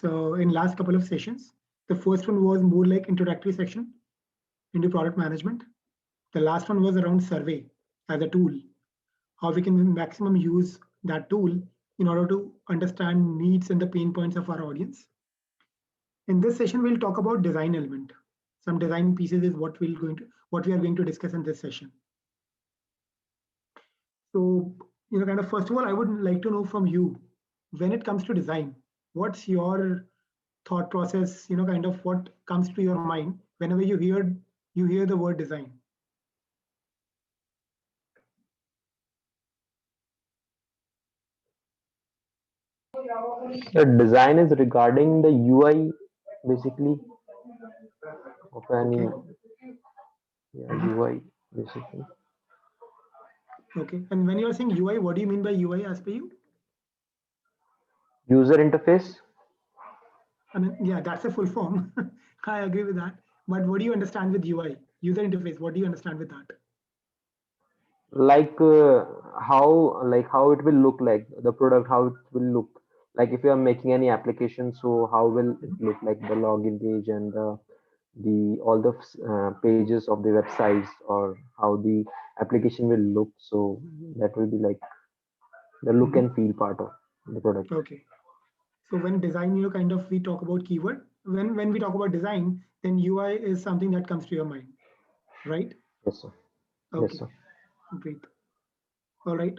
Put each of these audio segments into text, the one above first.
in last couple of sessions. The first one was more like introductory section into product management. The last one was around survey as a tool, how we can maximum use that tool in order to understand needs and the pain points of our audience. In this session, we'll talk about design element. Some design pieces is what we are going to discuss in this session. So, kind of first of all, I would like to know from you, when it comes to design, what's your thought process? Kind of what comes to your mind whenever you hear the word design. The design is regarding the UI, basically, of any UI, basically. Okay, and when you're saying UI, what do you mean by UI as per you? User interface. I mean, yeah, that's a full form. I agree with that. But what do you understand with UI? User interface, what do you understand with that? Like how it will look like, the product, how it will look like if you are making any application. So how will it look like, the login page and the all the pages of the websites, or how the application will look. So that will be like the look and feel part of the product. Okay. So when design, kind of we talk about keyword. When we talk about design, then UI is something that comes to your mind, right? Yes, sir. Okay. Yes, sir. Great. All right.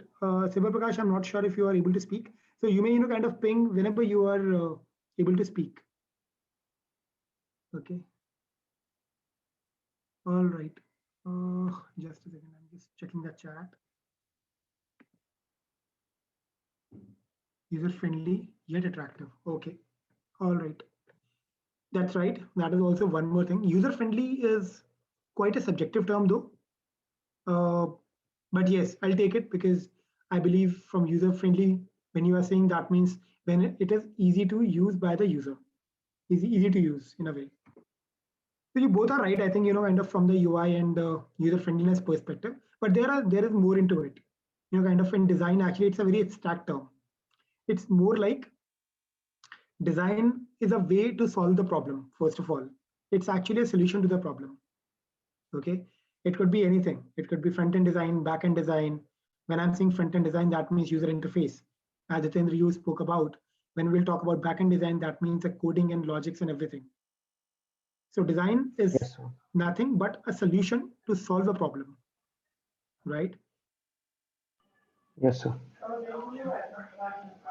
Siva Prakash, I'm not sure if you are able to speak. So you may, kind of ping whenever you are able to speak. Okay. All right. Just a second. I'm just checking the chat. User friendly yet attractive. Okay. All right. That's right. That is also one more thing. User friendly is quite a subjective term though. But yes, I'll take it because I believe from user friendly, when you are saying that means when it is easy to use by the user, easy to use in a way. So you both are right. I think, kind of from the UI and user friendliness perspective, but there is more into it. Kind of in design, actually, it's a very abstract term. It's more like design is a way to solve the problem. First of all, it's actually a solution to the problem. Okay, it could be anything. It could be front end design, back end design. When I'm saying front end design, that means user interface. As Jitendra you spoke about, when we'll talk about back end design, that means the coding and logics and everything. So design is Yes, sir. nothing but a solution to solve a problem, right? Yes, sir.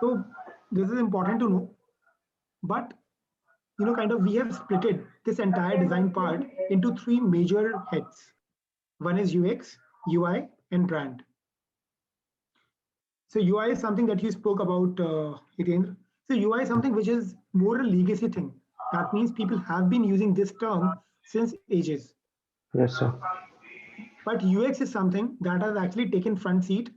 So this is important to know, but kind of we have splitted this entire design part into three major heads. One is UX, UI, and brand. So UI is something that you spoke about, Hitendra. So UI is something which is more a legacy thing. That means people have been using this term since ages. Yes, sir. But UX is something that has actually taken front seat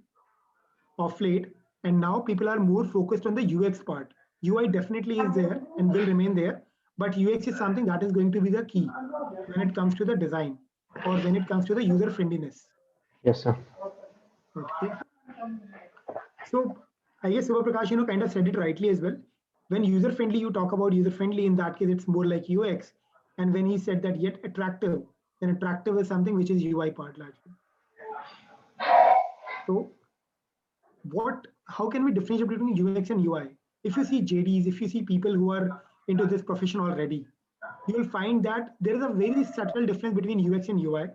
of late, and now people are more focused on the UX part. UI definitely is there and will remain there, but UX is something that is going to be the key when it comes to the design or when it comes to the user friendliness. Yes, sir. Okay. So I guess Siva Prakash, kind of said it rightly as well. When user friendly, you talk about user friendly, in that case, it's more like UX. And when he said that yet attractive, then attractive is something which is UI part largely. So how can we differentiate between UX and UI? If you see JDs, if you see people who are into this profession already, you will find that there is a very subtle difference between UX and UI.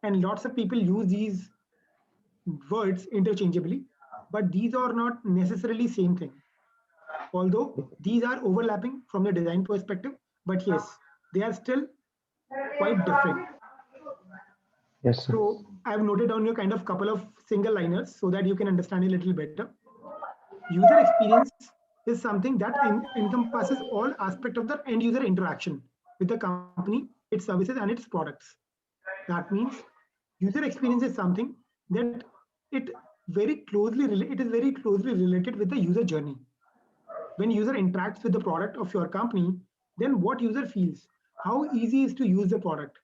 And lots of people use these words interchangeably, but these are not necessarily same thing. Although these are overlapping from the design perspective, but yes, they are still quite different. Yes, sir. So I've noted down your kind of couple of single liners so that you can understand a little better. User experience is something that encompasses all aspects of the end user interaction with the company, its services, and its products. That means user experience is something that it it is very closely related with the user journey. When user interacts with the product of your company, then what user feels, how easy is to use the product,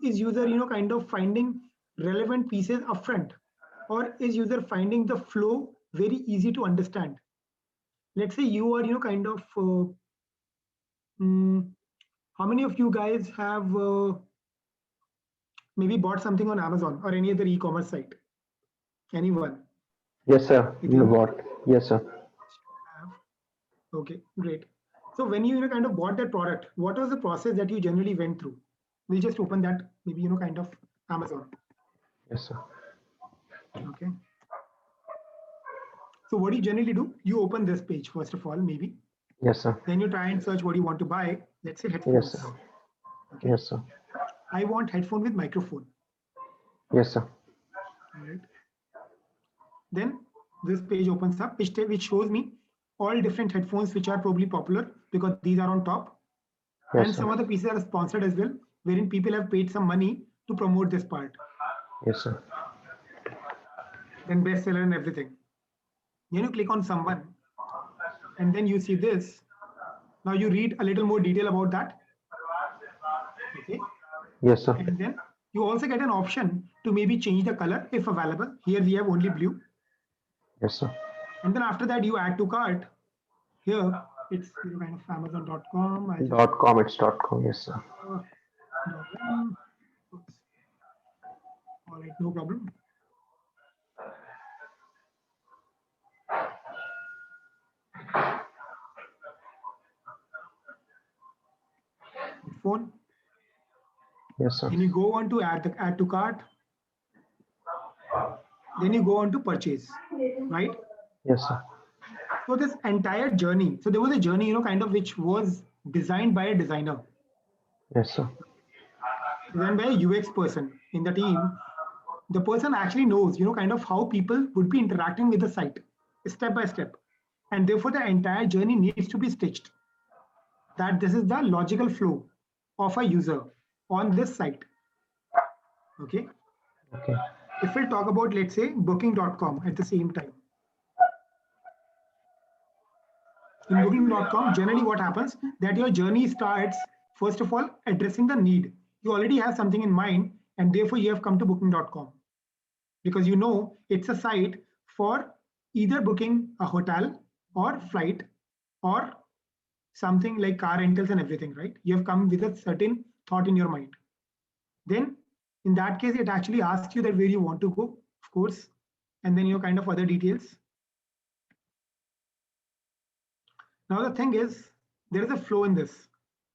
is user kind of finding relevant pieces upfront, or is user finding the flow very easy to understand? let's say you are, kind of, mm, how many of you guys have maybe bought something on Amazon or any other e-commerce site? Anyone Yes, sir. with You your bought. Yes, sir. have? Okay, great. So when you, kind of bought that product, what was the process that you generally went through? We'll just open that maybe, kind of Amazon. Yes, sir. Okay. So what do you generally do? You open this page first of all, maybe. Yes, sir. Then you try and search what you want to buy. Let's say Yes, headphones. sir. Okay. Yes, sir. I want headphone with microphone. Yes, sir. All right. Then this page opens up, which shows me all different headphones which are probably popular because these are on top. And Yes, some sir. of the pieces are sponsored as well, wherein people have paid some money to promote this part. Yes, sir. Then bestseller and everything. Then you click on someone, and then you see this. Now you read a little more detail about that. Okay. Yes, sir. And then you also get an option to maybe change the color if available. Here we have only blue. Yes, sir. And then after that, you add to cart. Here it's, kind of Amazon.com. I'll just .com. It's .com. Yes, sir. oops. All right, no problem. Phone. Yes, sir. Then you go on to add to cart. Then you go on to purchase, right? Yes, sir. So this entire journey. So there was a journey, kind of which was designed by a designer, Yes, sir. designed by a UX person in the team. The person actually knows, kind of how people would be interacting with the site step by step. And therefore, the entire journey needs to be stitched. That this is the logical flow of a user on this site. Okay. Okay. If we'll talk about, let's say, booking.com at the same time. In booking.com, generally what happens that your journey starts, first of all, addressing the need. You already have something in mind, and therefore you have come to booking.com because you know it's a site for either booking a hotel or flight or something like car rentals and everything, right? You have come with a certain thought in your mind. Then in that case, it actually asks you that where you want to go, of course, and then your kind of other details. Now the thing is, there is a flow in this.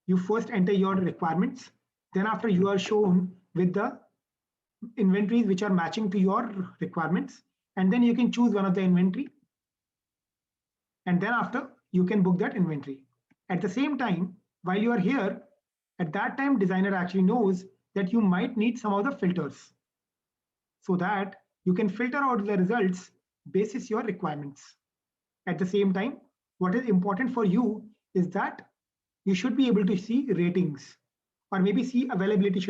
You first enter your requirements, then after you are shown with the inventories which are matching to your requirements, and then you can choose one of the inventory, and then after you can book that inventory. At the same time, while you are here, at that time designer actually knows that you might need some of the filters so that you can filter out the results basis your requirements. At the same time, what is important for you is that you should be able to see ratings or maybe see availability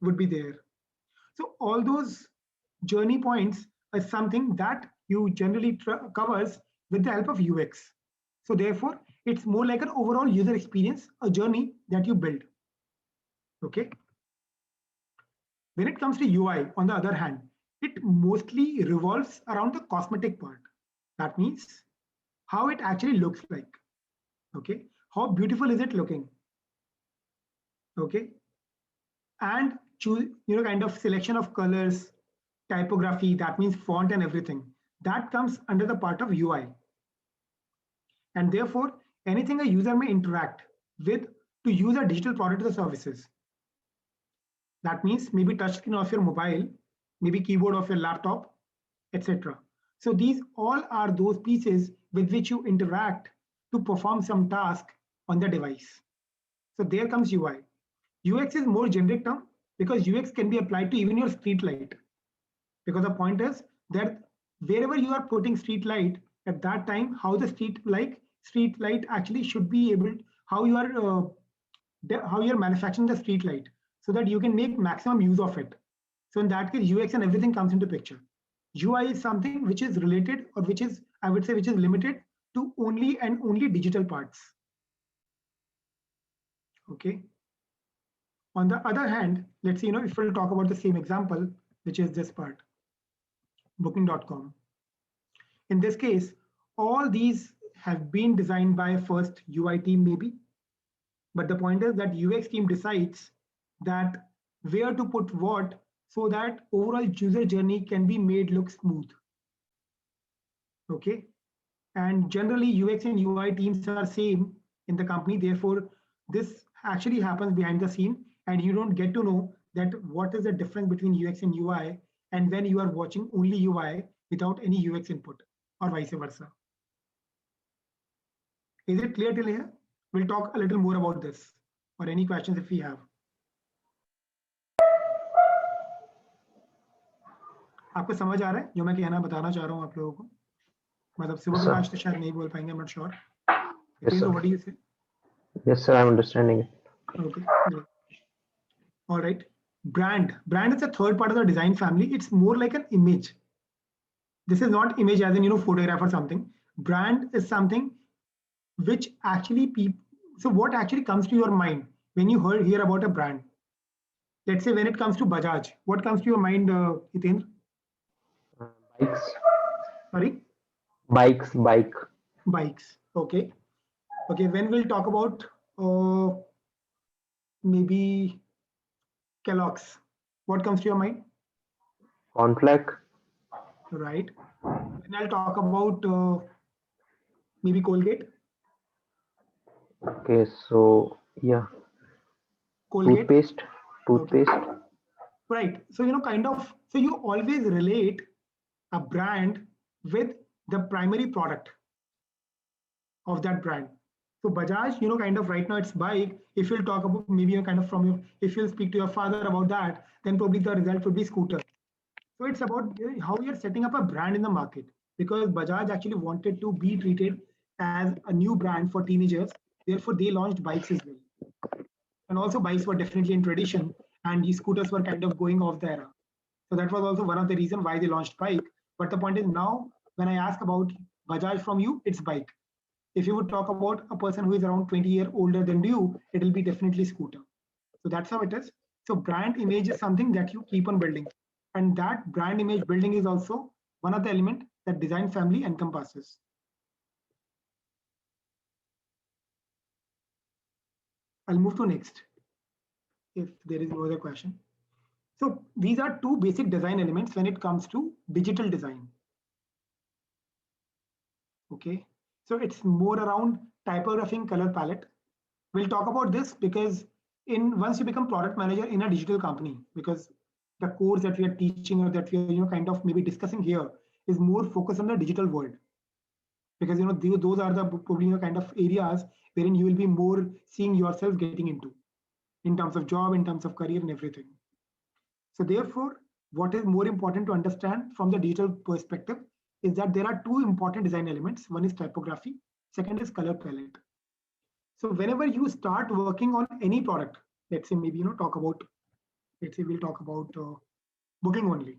would be there. So all those journey points is something that you generally covers with the help of UX. So therefore, it's more like an overall user experience, a journey that you build. Okay. When it comes to UI, on the other hand, it mostly revolves around the cosmetic part. That means how it actually looks like. Okay. How beautiful is it looking? Okay. And choose, kind of selection of colors, typography, that means font and everything. That comes under the part of UI. And therefore, anything a user may interact with to use a digital product or services. That means maybe touchscreen of your mobile, maybe keyboard of your laptop, etc. So these all are those pieces with which you interact to perform some task on the device. So there comes UI. UX is more generic term because UX can be applied to even your street light. Because the point is that wherever you are putting street light at that time, how the street light actually should be able, how you are how you're manufacturing the street light so that you can make maximum use of it. So in that case, UX and everything comes into picture. UI is something which is related or which is, I would say, which is limited to only and only digital parts. Okay. On the other hand, let's see, if we'll talk about the same example, which is this part, booking.com. In this case, all these have been designed by first UI team maybe, but the point is that UX team decides that where to put what so that overall user journey can be made look smooth. Okay, and generally UX and UI teams are same in the company, therefore this actually happens behind the scene and you don't get to know that what is the difference between UX and UI and when you are watching only UI without any UX input or vice versa. Is it clear till here? We'll talk a little more about this or any questions if we have. आपको समझ आ रहा है जो मैं कहना बताना चाह रहा हूँ आप लोगों को? मतलब शिव प्रकाश तो शायद नहीं बोल पाएंगे, I'm not sure. What do you say? Yes, sir, I'm understanding it. Okay. All right. Brand is the third part of the design family. It's more like an image. This is not image as in photograph or something. Brand is something which actually people. So what actually comes to your mind when you hear about a brand? Let's say when it comes to Bajaj, what comes to your mind, Hitendra? Bikes. Sorry. Bikes. Okay. When we'll talk about maybe Kellogg's, what comes to your mind? Cornflake. Right. Then I'll talk about maybe Colgate. Okay, so yeah. Colgate. Toothpaste. Okay. Right. So kind of. So you always relate a brand with the primary product of that brand. So Bajaj, kind of right now it's bike. If you'll talk about maybe kind of from your, if you'll speak to your father about that, then probably the result would be scooter. So it's about how you're setting up a brand in the market, because Bajaj actually wanted to be treated as a new brand for teenagers. Therefore, they launched bikes as well. And also bikes were definitely in tradition and these scooters were kind of going off the era. So that was also one of the reasons why they launched bike. But the point is now, when I ask about Bajaj from you, it's bike. If you would talk about a person who is around 20 years older than you, it will be definitely scooter. So that's how it is. So brand image is something that you keep on building. And that brand image building is also one of the elements that design family encompasses. I'll move to next, if there is no other question. So these are two basic design elements when it comes to digital design. Okay, so it's more around typography and color palette. We'll talk about this because once you become product manager in a digital company, because the course that we are teaching or that we are kind of maybe discussing here is more focused on the digital world, because those are the probably kind of areas wherein you will be more seeing yourself getting into in terms of job, in terms of career and everything. So therefore, what is more important to understand from the digital perspective is that there are two important design elements. One is typography, second is color palette. So whenever you start working on any product, let's say maybe talk about, let's say we'll talk about booking only.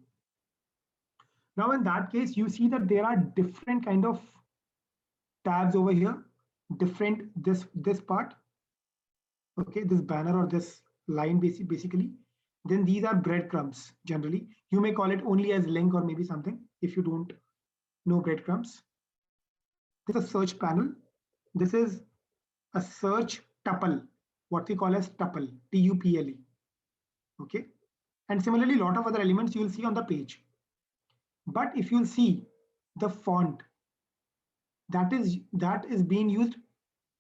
Now in that case, you see that there are different kind of tabs over here, different this part, okay, this banner or this line basically. Then these are breadcrumbs. Generally, you may call it only as link or maybe something if you don't know breadcrumbs. This is a search panel. This is a search tuple, what we call as tuple, T-U-P-L-E. Okay, and similarly, a lot of other elements you will see on the page. But if you'll see the font, that is being used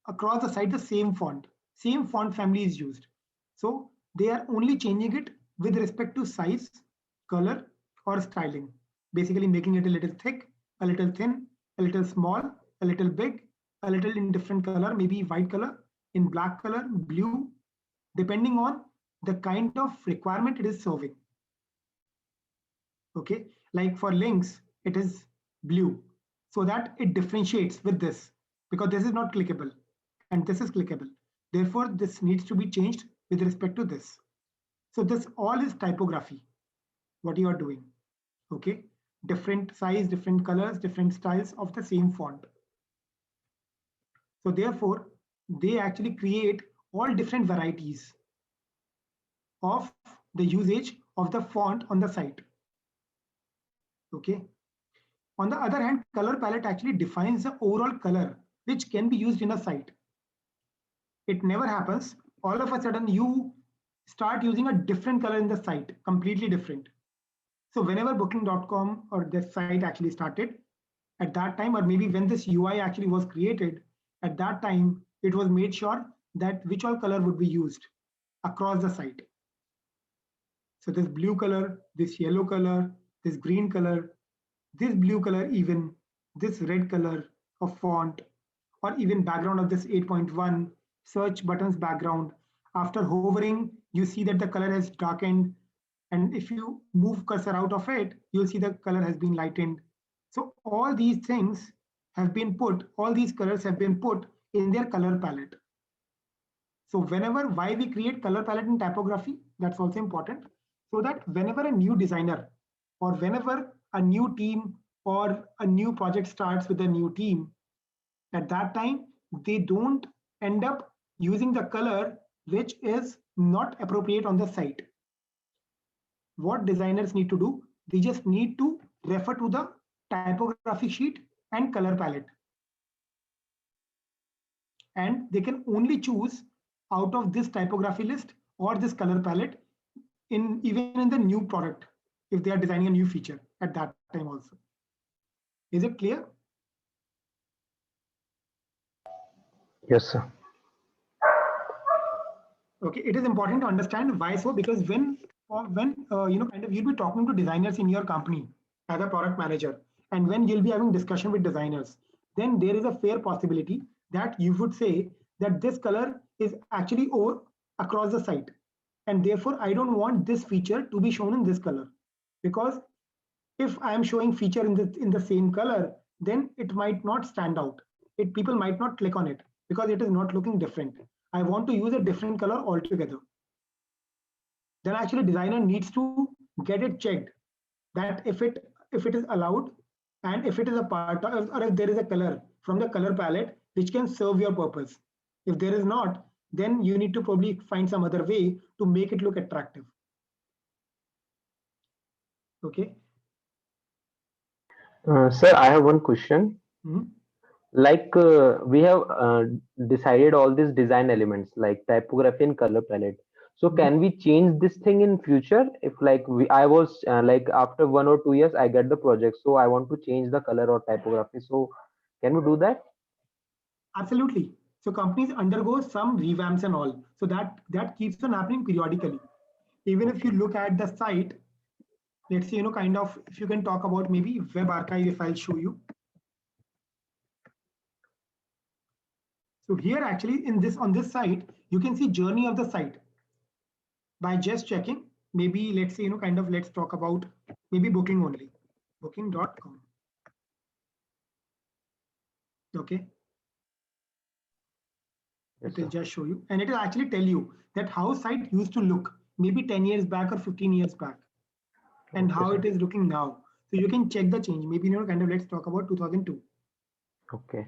across the site, the same font family is used. So they are only changing it with respect to size, color, or styling, basically making it a little thick, a little thin, a little small, a little big, a little in different color, maybe white color, in black color, blue, depending on the kind of requirement it is serving. Okay, like for links, it is blue, so that it differentiates with this, because this is not clickable and this is clickable. Therefore, this needs to be changed with respect to this. So this all is typography, what you are doing. Okay, different size, different colors, different styles of the same font. So therefore, they actually create all different varieties of the usage of the font on the site. Okay. On the other hand, color palette actually defines the overall color which can be used in a site. It never happens. All of a sudden, you start using a different color in the site, completely different. So whenever booking.com or this site actually started, at that time, or maybe when this UI actually was created, at that time, it was made sure that which all color would be used across the site. So this blue color, this yellow color, this green color, this blue color even, this red color of font, or even background of this 8.1 search buttons background. After hovering, you see that the color has darkened. And if you move cursor out of it, you'll see the color has been lightened. So all these things have been put, all these colors have been put in their color palette. So whenever, why we create color palette in typography, that's also important. So that whenever a new designer or whenever a new team or a new project starts with a new team, at that time, they don't end up using the color which is not appropriate on the site. What designers need to do, they just need to refer to the typography sheet and color palette. And they can only choose out of this typography list or this color palette in even in the new product if they are designing a new feature at that time also. Is it clear? Yes, sir. Okay, it is important to understand why so, because kind of you'll be talking to designers in your company as a product manager, and when you'll be having discussion with designers, then there is a fair possibility that you would say that this color is actually over across the site, and therefore I don't want this feature to be shown in this color, because if I am showing feature in the same color, then it might not stand out. People might not click on it because it is not looking different. I want to use a different color altogether. Then actually designer needs to get it checked that if it is allowed and if it is a part of, or if there is a color from the color palette which can serve your purpose. If there is not, then you need to probably find some other way to make it look attractive. Okay. Sir, I have one question. Mhm. Like we have decided all these design elements like typography and color palette. So Mhm. can we change this thing in future? If like I was like after 1 or 2 years I get the project, so I want to change the color or typography. So can we do that? Absolutely. So companies undergo some revamps and all. So that keeps on happening periodically. Even if you Okay. look at the site, let's say, kind of, if you can talk about maybe web archive, if I'll show you. So here actually in this on this site, you can see journey of the site by just checking. Maybe let's say, kind of let's talk about maybe booking only, booking.com. Okay, Yes, it will sir. just show you, and it will actually tell you that how site used to look maybe 10 years back or 15 years back, and Okay, how sir. it is looking now. So you can check the change. Maybe, kind of let's talk about 2002. Okay.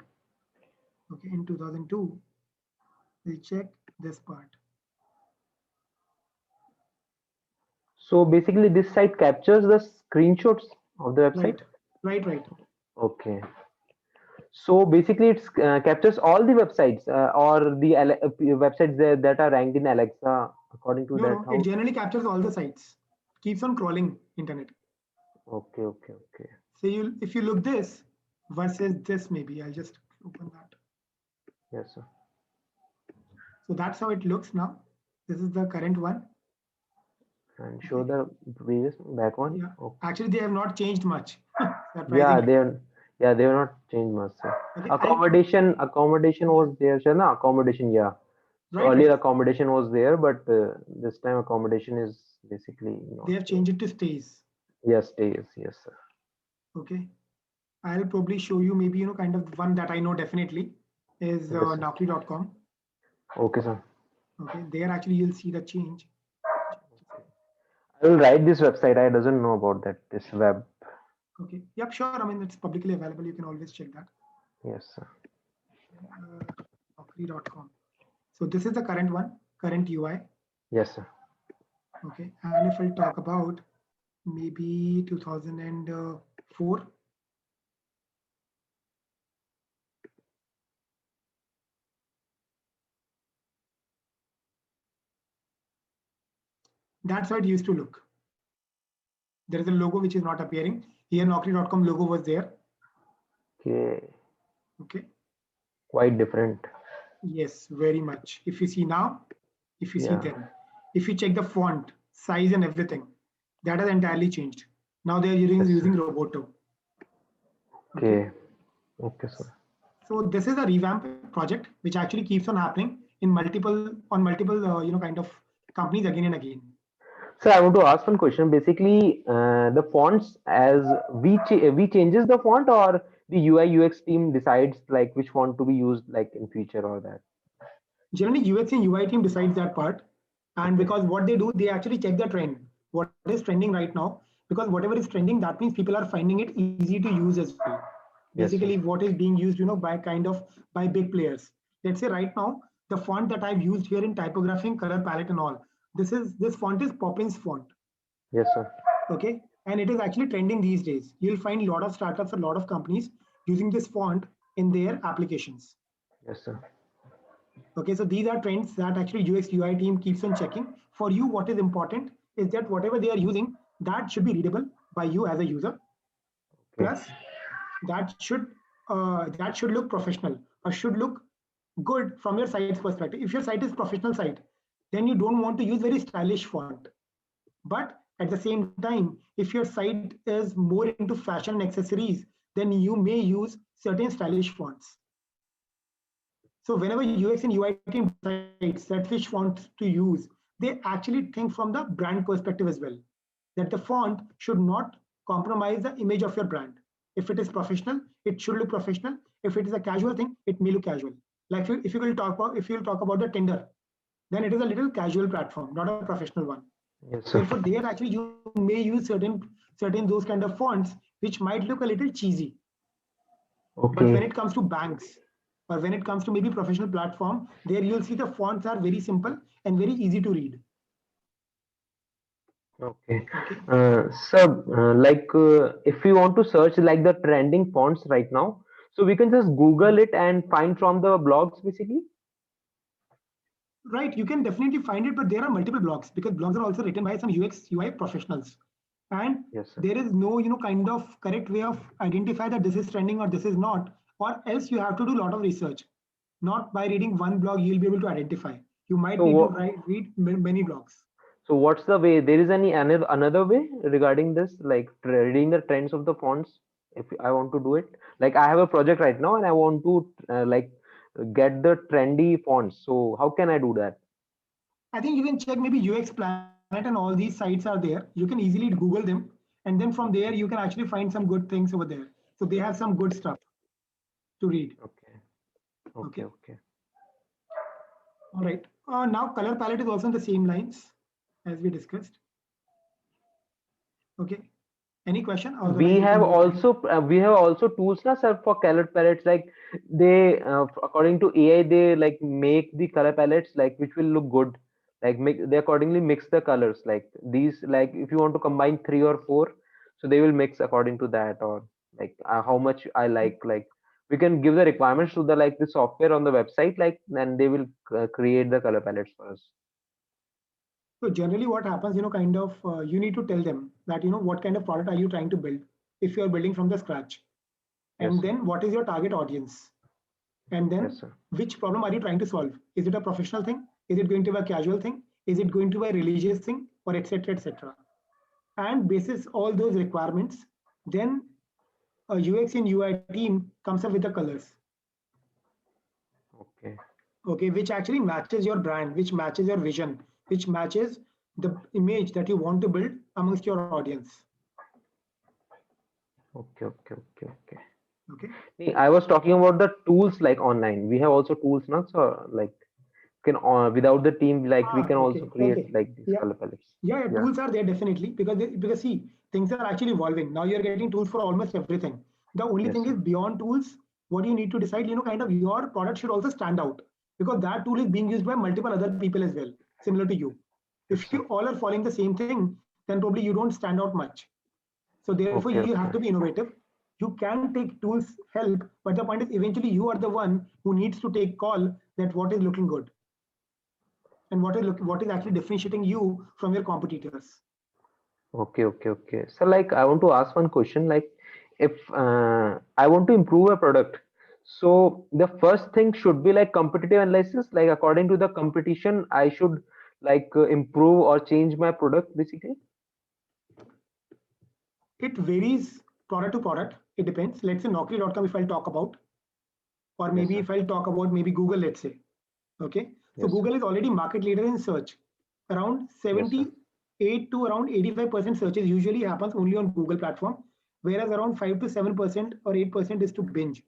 Okay, in 2002, we'll check this part. So basically this site captures the screenshots of the website. Right, right, right. Okay. So basically, it captures all the websites or the websites there that are ranked in Alexa according to No, that. no, it How? generally captures all the sites. Keeps on crawling internet. Okay, okay, okay. So if you look this versus this, maybe I'll just open that. Yes, sir. So that's how it looks now. This is the current one. And show Okay. the previous back one. Yeah. Okay. Actually, they have not changed much, Yeah, surprisingly. they have not changed much, sir. Okay. Accommodation Yeah. was there, sir. No, accommodation, yeah. So Right, right. earlier accommodation was there, but this time accommodation is basically They not have there. changed it to stays. Yes, stays. Yes, sir. Okay. I'll probably show you maybe, kind of one that I know definitely is Yes, sir. Naukri.com. Okay, sir. Okay. There actually you'll see the change. I will write this website. I doesn't know about that. This web. Okay. Yep, sure. I mean, it's publicly available. You can always check that. Yes, sir. Naukri.com. So this is the current one, current UI. Yes, sir. Okay. And if I'll talk about maybe 2004, That's how it used to look. There is a logo which is not appearing. Here Naukri.com logo was there. Okay. Okay. Quite different. Yes, very much. If you see now, if you see Yeah. then, if you check the font, size and everything, that has entirely changed. Now they are using Roboto. Okay. Okay, sir. So this is a revamp project which actually keeps on happening in multiple kind of companies again and again. So I want to ask one question. Basically, the fonts, as we changes the font, or the UI UX team decides like which font to be used like in future or that. Generally, UX and UI team decides that part, and Okay. because what they do, they actually check the trend, what is trending right now. Because whatever is trending, that means people are finding it easy to use as well. Yes, Basically, sir. what is being used, by big players. Let's say right now, the font that I've used here in typography, color palette, and all. This font is Poppins font. Yes, sir. Okay, and it is actually trending these days. You'll find a lot of startups, a lot of companies using this font in their applications. Yes, sir. Okay, so these are trends that actually UX UI team keeps on checking. For you, what is important is that whatever they are using, that should be readable by you as a user. Okay. Plus, that should look professional or should look good from your site's perspective. If your site is professional site, then you don't want to use very stylish font. But at the same time, if your site is more into fashion and accessories, then you may use certain stylish fonts. So whenever UX and UI team decides that which font to use, they actually think from the brand perspective as well. That the font should not compromise the image of your brand. If it is professional, it should look professional. If it is a casual thing, it may look casual. Like if you will talk about the Tinder, then it is a little casual platform, not a professional one. Yes, sir. Therefore, there actually you may use certain those kind of fonts which might look a little cheesy. But when Okay. it comes to banks or when it comes to maybe professional platform, there you'll see the fonts are very simple and very easy to read. Okay. Okay. So, if we want to search like the trending fonts right now, so we can just Google it and find from the blogs basically. Right, you can definitely find it, but there are multiple blogs because blogs are also written by some UX UI professionals, and Yes, sir. there is no kind of correct way of identify that this is trending or this is not, or else you have to do a lot of research. Not by reading one blog you'll be able to identify. You might So need to what? read many blogs. So what's the way? There is any another way regarding this, like reading the trends of the fonts? If I want to do it, like I have a project right now and I want to get the trendy fonts. So how can I do that? I think you can check maybe UX Planet and all these sites are there. You can easily Google them, and then from there you can actually find some good things over there. So they have some good stuff to read. Okay, okay, Okay. okay. All right. Now color palette is also in the same lines as we discussed. Okay. Any question? Otherwise, we can move ahead. We have also tools now, sir, for color palettes. Like they, according to AI, they like make the color palettes like which will look good. Like make they accordingly mix the colors. Like these, like if you want to combine three or four, so they will mix according to that, or like how much I like. Like we can give the requirements to the like the software on the website, like and they will create the color palettes for us. So generally what happens, you need to tell them that, what kind of product are you trying to build if you're building from the scratch? Yes, And sir. then what is your target audience? And Yes, then sir. which problem are you trying to solve? Is it a professional thing? Is it going to be a casual thing? Is it going to be a religious thing? Or etc. etc. And basis all those requirements, then a UX and UI team comes up with the colors, Okay. okay, which actually matches your brand, which matches your vision, which matches the image that you want to build amongst your audience. Okay. Okay. Okay. Okay. Okay. I was talking about the tools like online. We have also tools now, so like can without the team, like we can also Okay. create Okay. like these Yeah. color palettes. Yeah. Yeah. Tools are there definitely because see, things are actually evolving. Now you're getting tools for almost everything. The only Yes, thing is sir. beyond tools, what you need to decide, kind of your product should also stand out because that tool is being used by multiple other people as well, similar to you. Yes, If sir. you all are following the same thing, then probably you don't stand out much. So therefore, you Okay, have to be okay. innovative. You can take tools help, but the point is eventually you are the one who needs to take call that what is looking good. and what is actually differentiating you from your competitors. Okay, okay, okay. So like I want to ask one question, like if I want to improve a product, so the first thing should be like competitive analysis, like according to the competition, I should like improve or change my product basically. It varies product to product. It depends. Let's say Naukri.com, if I'll talk about, or Yes, maybe sir. if I'll talk about maybe Google, let's say. Okay. So Yes, sir. Google is already market leader in search. Around Yes, sir. 78 to around 85% searches usually happens only on Google platform, whereas around 5 to 7% or 8% is to binge.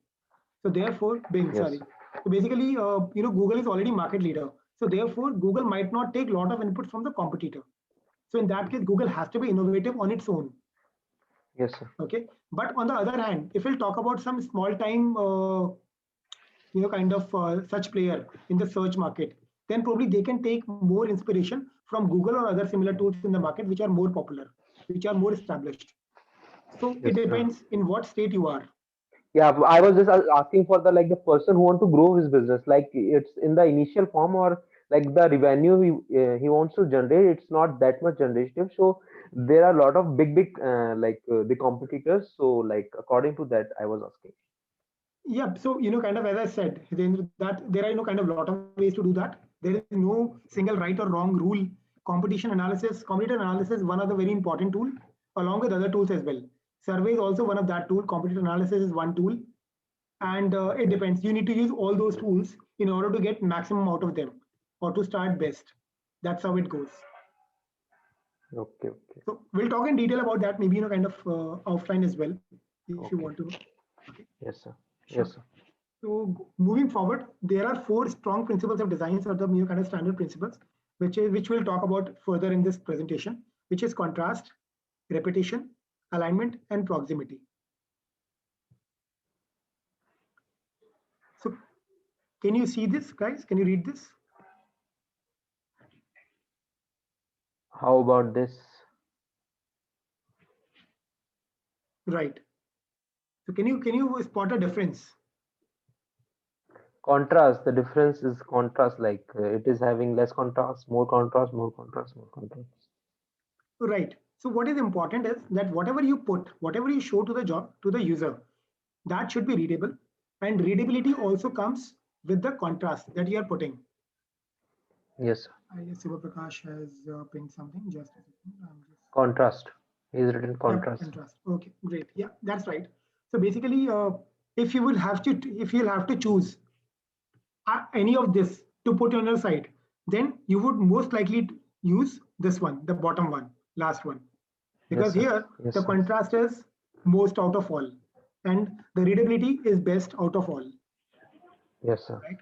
So therefore, Bing, Yes, sorry. sir. So basically, Google is already market leader. So therefore, Google might not take a lot of input from the competitor. So in that case, Google has to be innovative on its own. Yes, sir. Okay. But on the other hand, if we'll talk about some small time, kind of such player in the search market, then probably they can take more inspiration from Google or other similar tools in the market, which are more popular, which are more established. So it Yes, sir. depends in what state you are. Yeah, I was just asking for the like the person who want to grow his business, like it's in the initial form or like the revenue he wants to generate, it's not that much generative. So there are a lot of big the competitors. So like according to that, I was asking. Yeah, so kind of as I said, then that there are kind of lot of ways to do that. There is no single right or wrong rule. Competitor analysis, one of the very important tool, along with other tools as well. Survey is also one of that tool. Competitor analysis is one tool, and it Okay, depends. You need to use all those tools in order to get maximum out of them, or to start best. That's how it goes. okay, okay, So we'll talk in detail about that, maybe kind of offline as well, if you want okay. to. Okay, Yes, sir. sure. Yes, sir. So moving forward, there are four strong principles of designs, or the kind of standard principles, which we'll talk about further in this presentation, which is contrast, repetition, alignment, and proximity. So can you see this, guys? Can you read this? How about this? Right. So can you spot a difference? Contrast. The difference is contrast. Like it is having less contrast, more contrast, more contrast, more contrast. Right. So what is important is that whatever you put, whatever you show to the user, that should be readable, and readability also comes with the contrast that you are putting. Yes, sir. I guess Siva Prakash has pinged something. Just a second. I'm just Contrast. He's written Yep, contrast. contrast. Okay, great. Yeah, that's right. So basically, if you'll have to choose any of this to put on your site, then you would most likely use this one, the bottom one, last one, because Yes, sir. here Yes, the sir. contrast is most out of all, and the readability is best out of all, Yes, sir. right?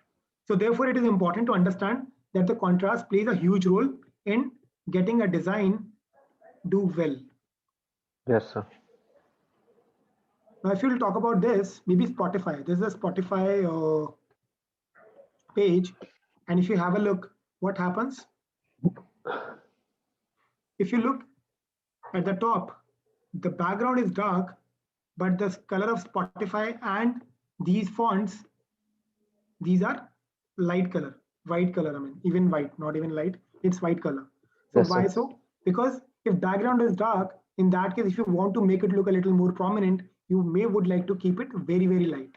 So therefore, it is important to understand that the contrast plays a huge role in getting a design do well. Yes, sir. Now, if you'll talk about this, maybe Spotify. This is a Spotify page, and if you have a look, what happens? If you look at the top, the background is dark, but the color of Spotify and these fonts, these are light color, white color. I mean, even white, not even light. It's white color. So Yes, why sir. so? Because if background is dark, in that case, if you want to make it look a little more prominent, you would like to keep it very light,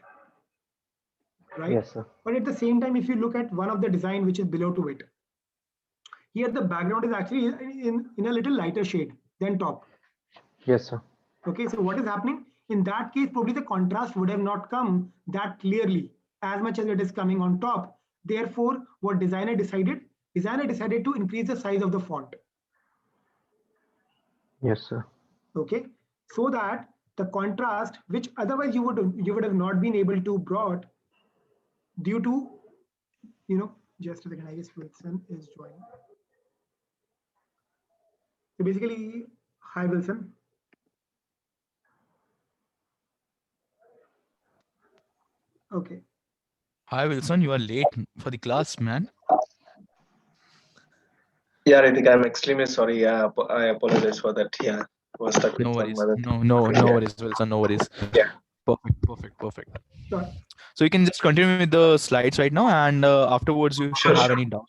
right? Yes, sir. But at the same time, if you look at one of the design which is below to it, here the background is actually in a little lighter shade than top. Yes, sir. Okay, so what is happening? In that case, probably the contrast would have not come that clearly as much as it is coming on top. Therefore, what designer decided? Designer decided to increase the size of the font. Yes, sir. Okay, so that the contrast, which otherwise you would have not been able to brought due to just a second. I guess Wilson is joining. So basically, hi Wilson. Okay. Hi Wilson, you are late for the class, man. Yeah, Hrithik, I'm extremely sorry. I apologize for that. Yeah, was stuck with No some worries. other No, thing. no, no Yeah, worries, Wilson. No worries. yeah. Perfect. Sure. So you can just continue with the slides right now, and afterwards, if you Sure, have sure. any doubt.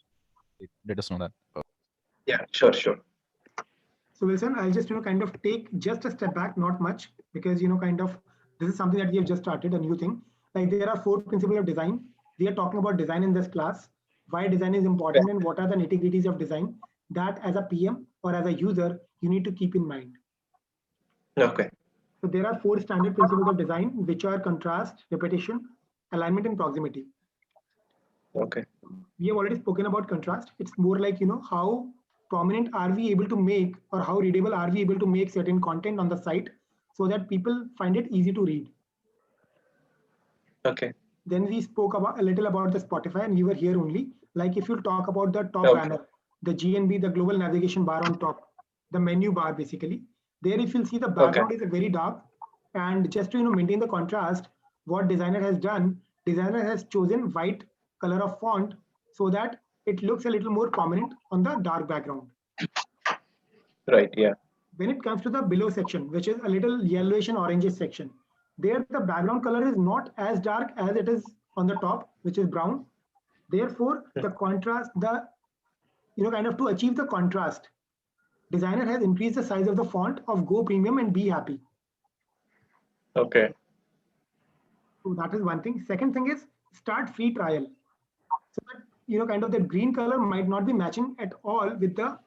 Let us know that. Yeah, sure, sure. So Wilson, I'll just kind of take just a step back, not much, because kind of this is something that we have just started, a new thing. Like there are 4 principles of design. We are talking about design in this class, why design is important, and what are the nitty-gritties of design that as a PM or as a user you need to keep in mind. Okay. So there are 4 standard principles of design, which are contrast, repetition, alignment, and proximity. Okay. We have already spoken about contrast. It's more like how prominent are we able to make, or how readable are we able to make certain content on the site so that people find it easy to read. Okay. Then we spoke about a little about the Spotify, and we were here only. Like if you talk about the top Okay. banner, the GNB, the global navigation bar on top, the menu bar basically. There, if you'll see, the background is very dark, and just to maintain the contrast, what designer has done, designer has chosen white color of font so that it looks a little more prominent on the dark background. Right. Yeah. When it comes to the below section, which is a little yellowish and orangish section, there the background color is not as dark as it is on the top, which is brown. Therefore, the contrast, the kind of to achieve the contrast, designer has increased the size of the font of Go Premium and Be Happy. Okay. So that is one thing. Second thing is start free trial. So that kind of the green color might not be matching at all with the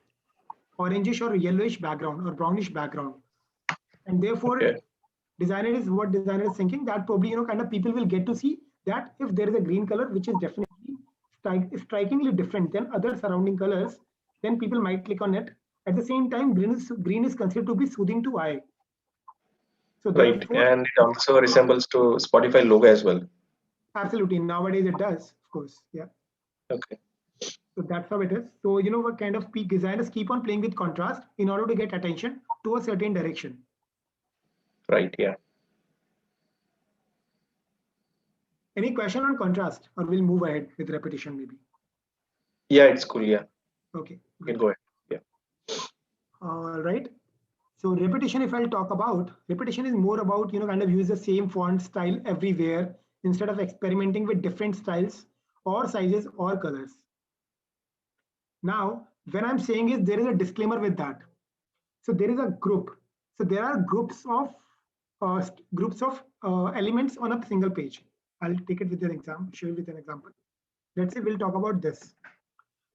orangish or yellowish background or brownish background, and therefore designer is thinking that probably kind of people will get to see that if there is a green color which is definitely strikingly different than other surrounding colors, then people might click on it. At the same time, green is considered to be soothing to eye. So Right. therefore, And it also resembles to Spotify logo as well. absolutely, nowadays it does, of course. Yeah. Okay. So that's how it is. So what kind of designers keep on playing with contrast in order to get attention to a certain direction. Right. Yeah. Any question on contrast, or we'll move ahead with repetition maybe? Yeah, it's cool. Yeah. Okay. You can go ahead. Yeah. All right. So repetition, if I'll talk about, repetition is more about, kind of use the same font style everywhere instead of experimenting with different styles or sizes or colors. Now, when I'm saying is there is a disclaimer with that. So there is a group. So there are groups of elements on a single page. I'll take it with an example, show you with an example. Let's say we'll talk about this.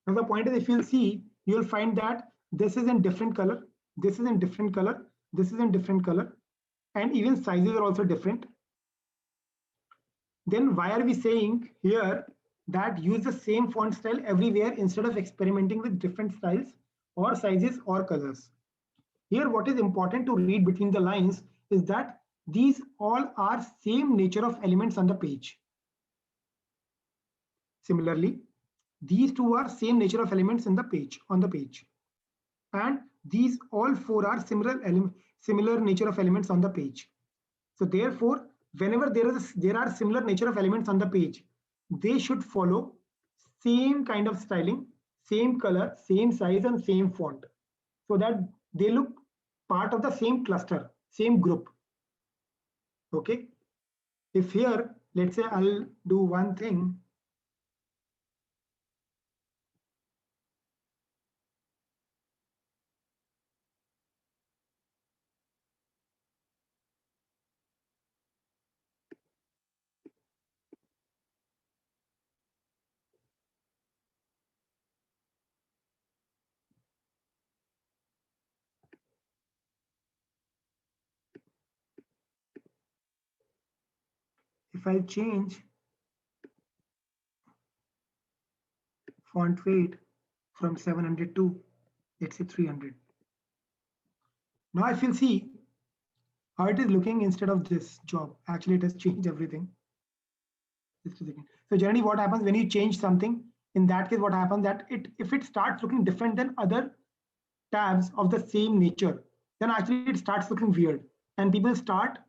Now the point is, if you'll see, you'll find that this is in different color, this is in different color, this is in different color, and even sizes are also different. Then why are we saying here that use the same font style everywhere instead of experimenting with different styles or sizes or colors? Here, what is important to read between the lines is that these all are same nature of elements on the page. Similarly, these two are same nature of elements in the page on the page, and these all 4 are similar nature of elements on the page. So therefore, whenever there are similar nature of elements on the page, they should follow same kind of styling, same color, same size, and same font, so that they look part of the same cluster, same group. Okay. If here, let's say I'll do one thing. If I change font weight from 700 to, let's say, 300. Now if you'll see how it is looking instead of this job, actually it has changed everything. So generally what happens when you change something, in that case what happens that if it starts looking different than other tabs of the same nature, then actually it starts looking weird and people start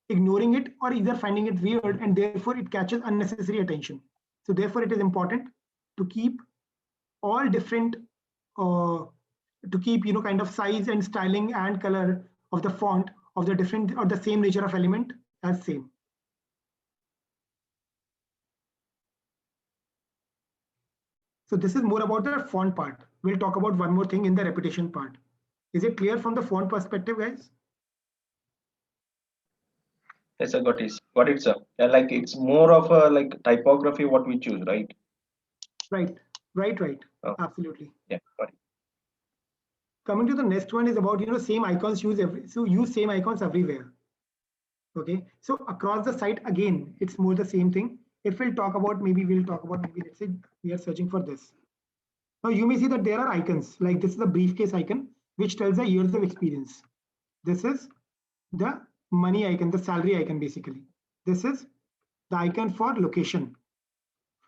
ignoring it or either finding it weird, and therefore it catches unnecessary attention. So therefore it is important to keep all different to keep kind of size and styling and color of the font of the different or the same nature of element as same. So this is more about the font part. We'll talk about one more thing in the repetition part. Is it clear from the font perspective, guys? Yes, I got it, sir. Yeah, like it's more of a like typography what we choose, right? Right. Oh, Absolutely. yeah, got it. Coming to the next one is about same icons use same icons everywhere. Okay, so across the site again, it's more the same thing. If we'll talk about maybe let's say we are searching for this. Now you may see that there are icons like this is a briefcase icon which tells the years of experience. This is the money icon, the salary icon basically. This is the icon for location.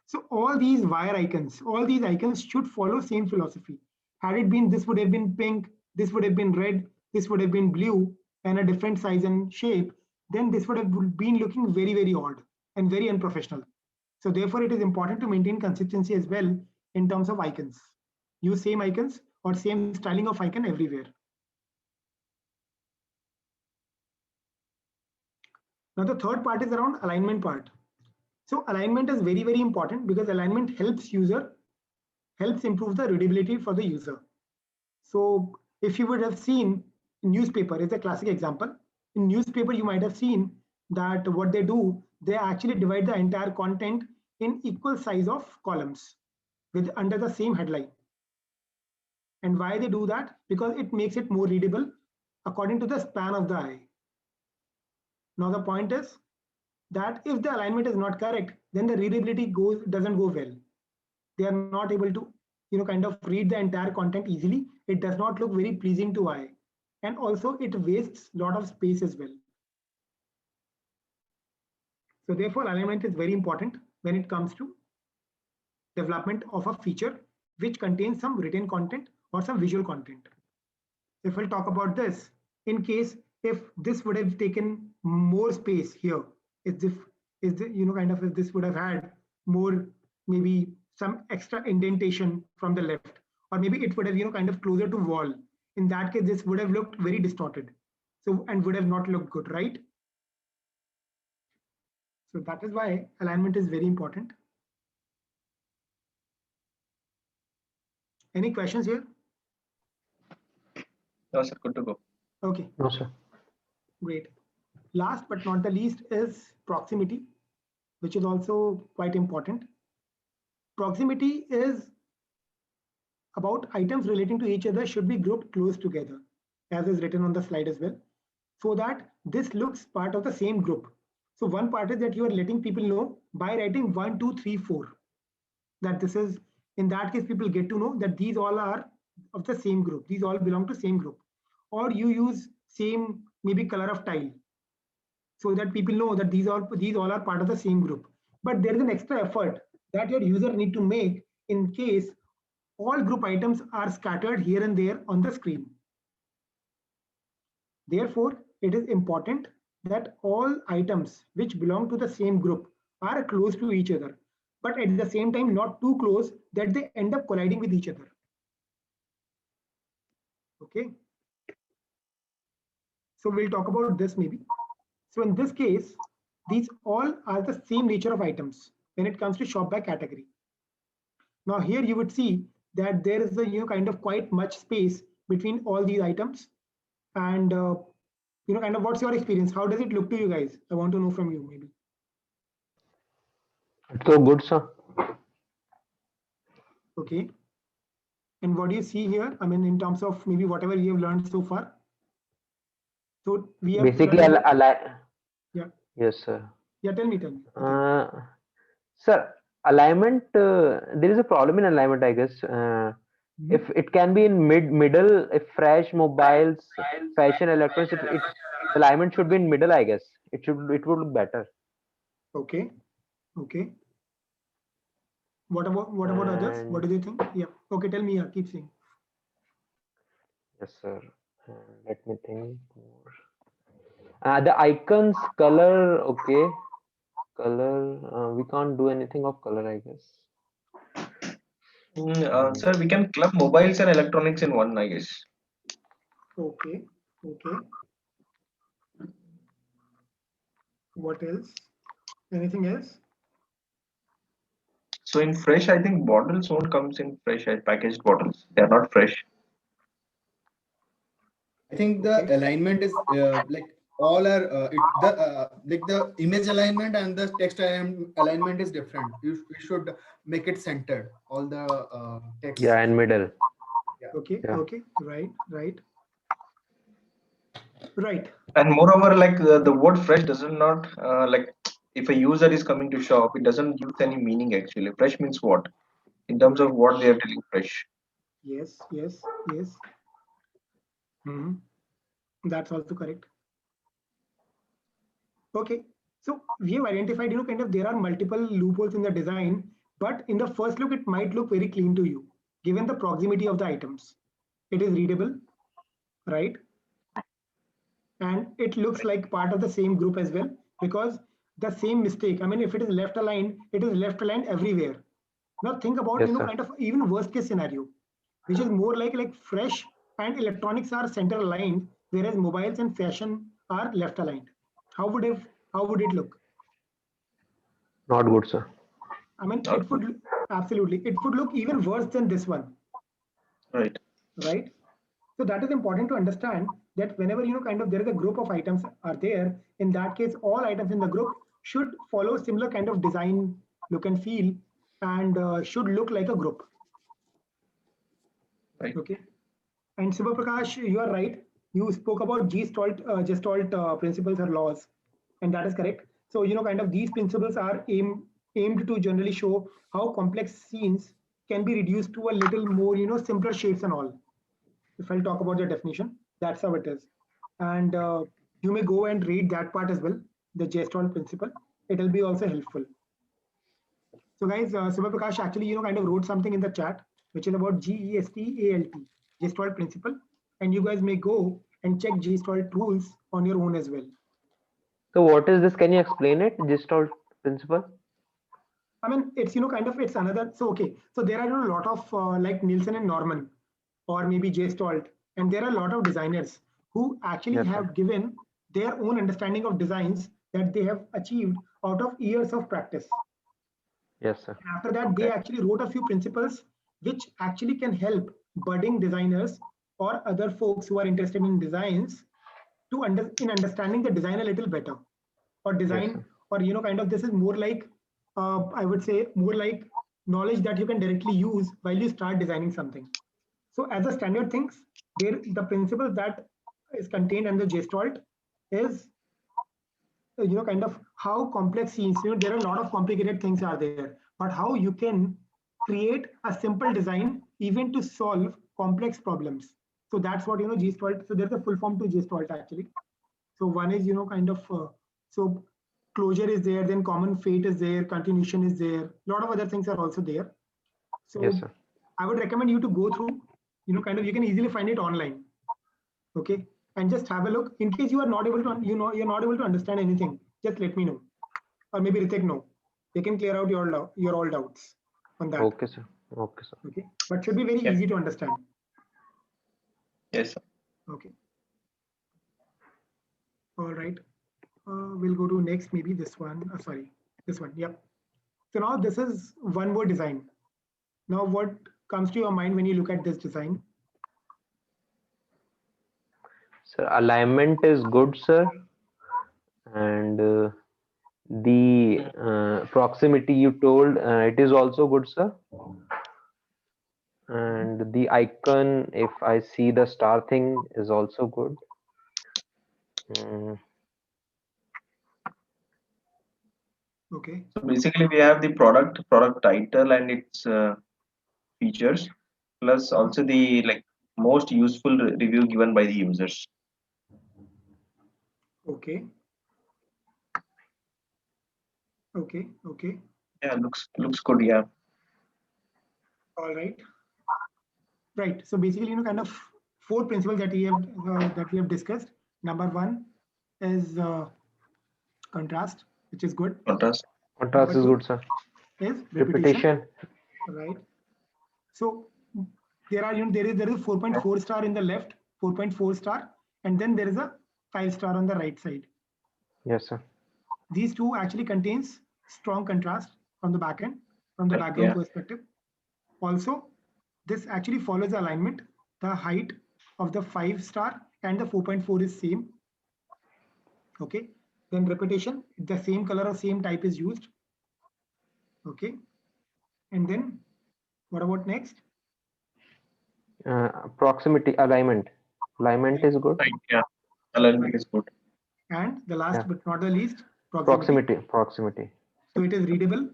So all these wire icons, all these icons should follow same philosophy. Had it been this would have been pink, this would have been red, this would have been blue, and a different size and shape, then this would have been looking very, very odd and very unprofessional. So therefore, it is important to maintain consistency as well in terms of icons. Use same icons or same styling of icon everywhere. Now the third part is around alignment part. So alignment is very, very important because alignment helps improve the readability for the user. So if you would have seen newspaper is a classic example. In newspaper, you might have seen that what they do, they actually divide the entire content in equal size of columns with under the same headline. And why they do that? Because it makes it more readable according to the span of the eye. Now the point is that if the alignment is not correct, then the readability doesn't go well. They are not able to kind of read the entire content easily. It does not look very pleasing to eye, and also it wastes a lot of space as well. So therefore alignment is very important when it comes to development of a feature which contains some written content or some visual content. If we'll talk about this, in case if this would have taken more space here, if this would have had more, maybe some extra indentation from the left, or maybe it would have kind of closer to wall. In that case, this would have looked very distorted, so and would have not looked good, right? So that is why alignment is very important. Any questions here? No, sir, good to go. Okay. No, sir. Great. Last but not the least is proximity, which is also quite important. Proximity is about items relating to each other should be grouped close together, as is written on the slide as well, so that this looks part of the same group. So one part is that you are letting people know by writing 1, 2, 3, 4, that this is, in that case, people get to know that these all are of the same group. These all belong to same group. Or you use same maybe color of tile, so that people know that these all are part of the same group. But there is an extra effort that your user need to make in case all group items are scattered here and there on the screen. Therefore, it is important that all items which belong to the same group are close to each other, but at the same time not too close that they end up colliding with each other. Okay. So we'll talk about this maybe. So in this case, these all are the same nature of items when it comes to shop by category. Now here you would see that there is a kind of quite much space between all these items, and kind of what's your experience? How does it look to you guys? I want to know from you maybe. So good, sir. Okay. And what do you see here? I mean, in terms of maybe whatever you have learned so far. So we have Basically, learned about, yeah. Yes, sir. Yeah, tell me. Sir, alignment. There is a problem in alignment, I guess. If it can be in middle, if fresh mobiles, fashion, electronics, if the alignment should be in middle, I guess it would look better. Okay. Okay. What about others? What do they think? Yeah. Okay, tell me. Yeah, keep saying. Yes, sir. Let me think more. The icons color, okay. Color, we can't do anything of color, I guess. Sir, we can club mobiles and electronics in one, I guess. Okay. Okay. What else? Anything else? So in fresh, I think bottles won't comes in fresh packaged bottles. They are not fresh. I think the Okay. alignment is like all are like the image alignment and the text alignment is different. We should make it centered. All the text. Yeah, and middle. Okay. Yeah. Okay. Right. Right. Right. And moreover, like the word fresh doesn't not like if a user is coming to shop, it doesn't use any meaning actually. Fresh means what? In terms of Right. what they are telling fresh. Yes. Yes. Yes. Hmm. That's also correct. Okay. So we have identified, kind of there are multiple loopholes in the design, but in the first look, it might look very clean to you, given the proximity of the items. It is readable, right? And it looks like part of the same group as well, because the same mistake, I mean, if it is left aligned, it is left aligned everywhere. Now think about, Yes, sir. kind of even worst case scenario, which is more like fresh and electronics are center aligned, whereas mobiles and fashion are left aligned. How would it look? Not good, sir. I mean, Not it would absolutely, it would look even worse than this one, right. right? So that is important to understand that whenever, kind of there is a group of items are there, in that case, all items in the group should follow similar kind of design, look and feel, and should look like a group. Right. Okay. And Subha Prakash, you are right. You spoke about Gestalt principles or laws, and that is correct. So, kind of these principles are aimed to generally show how complex scenes can be reduced to a little more, simpler shapes and all. If I'll talk about the definition, that's how it is. And you may go and read that part as well, the Gestalt principle. It will be also helpful. So guys, Subha Prakash actually, kind of wrote something in the chat, which is about GESTALT, Gestalt principle. And you guys may go and check Gestalt rules on your own as well. So what is this? Can you explain it? Gestalt principle? I mean, it's, kind of, it's another, so okay. So there are a lot of like Nielsen and Norman, or maybe Gestalt, and there are a lot of designers who actually Yes, sir. have given their own understanding of designs that they have achieved out of years of practice. Yes, sir. And after that, they Okay. actually wrote a few principles which actually can help budding designers or other folks who are interested in designs to understanding the design a little better, or Yes, design, sir. or kind of this is more like I would say more like knowledge that you can directly use while you start designing something. So as a standard things, there the principle that is contained under Gestalt is kind of how complex scenes, there are a lot of complicated things are there, but how you can create a simple design even to solve complex problems. So that's what Gestalt. So there's a full form to Gestalt actually. So one is kind of so closure is there, then common fate is there, continuation is there, a lot of other things are also there. So Yes, sir. I would recommend you to go through, kind of you can easily find it online. Okay. And just have a look. In case you are not able to, you're not able to understand anything, just let me know, or maybe Hrithik know. They can clear out your all doubts on that. Okay, sir. Okay, sir. Okay. But should be very Yeah. easy to understand. Yes, sir. Okay. All right. We'll go to next, maybe this one. Sorry, this one. Yep. So now this is one word design. Now what comes to your mind when you look at this design? Sir, alignment is good, sir, and the proximity you told, it is also good, sir. And the icon, if I see the star thing, is also good. Okay. So basically, we have the product title and its features, plus also the like most useful review given by the users. Okay. Okay. Okay. Yeah, looks good. Yeah. All right. Right. So basically, kind of four principles that we have discussed. Number one is contrast, which is good. Contrast. Contrast Number is two good, sir. is Repetition. right? So there are there is 4.4 star in the left, 4.4 star, and then there is a 5 star on the right side. Yes, sir. These two actually contains strong contrast from the back end. from the Correct, background yeah. perspective. Also, this actually follows the alignment. The height of the 5-star and the 4.4 is same. Okay. Then repetition, the same color or same type is used. Okay. And then what about next? Proximity alignment. Alignment is good. Right, yeah. Alignment is good. And the last Yeah. but not the least, proximity. Proximity. So it is readable,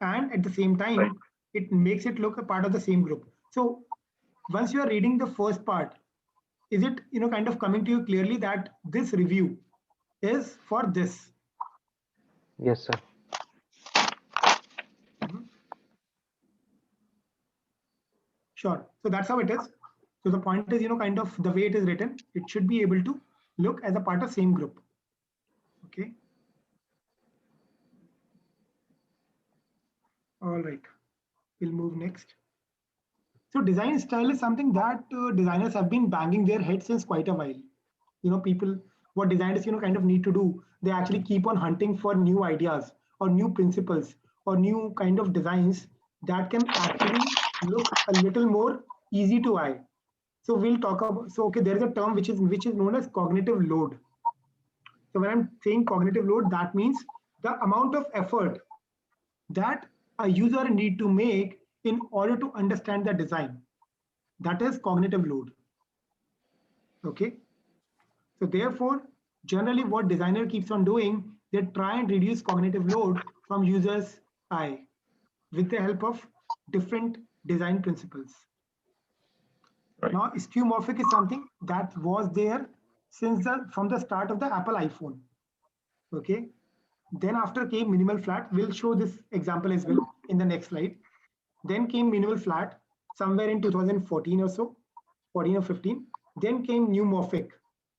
and at the same time, Right. it makes it look a part of the same group. So once you are reading the first part, is it kind of coming to you clearly that this review is for this? Yes, sir. Sure. So that's how it is. So the point is, kind of the way it is written, it should be able to look as a part of same group. Okay. All right. We'll move next. So design style is something that designers have been banging their head since quite a while. People, what designers, kind of need to do, they actually keep on hunting for new ideas or new principles or new kind of designs that can actually look a little more easy to eye. So we'll talk about, so okay, there is a term which is known as cognitive load. So when I'm saying cognitive load, that means the amount of effort that a user need to make in order to understand the design. That is cognitive load. Okay. So therefore, generally what designer keeps on doing, they try and reduce cognitive load from users' eye with the help of different design principles. Right. Now, skeuomorphic is something that was there from the start of the Apple iPhone. Okay. Then after came minimal flat. We'll show this example as well in the next slide. Then came minimal flat somewhere in 2014 or so, 14 or 15. Then came neumorphic.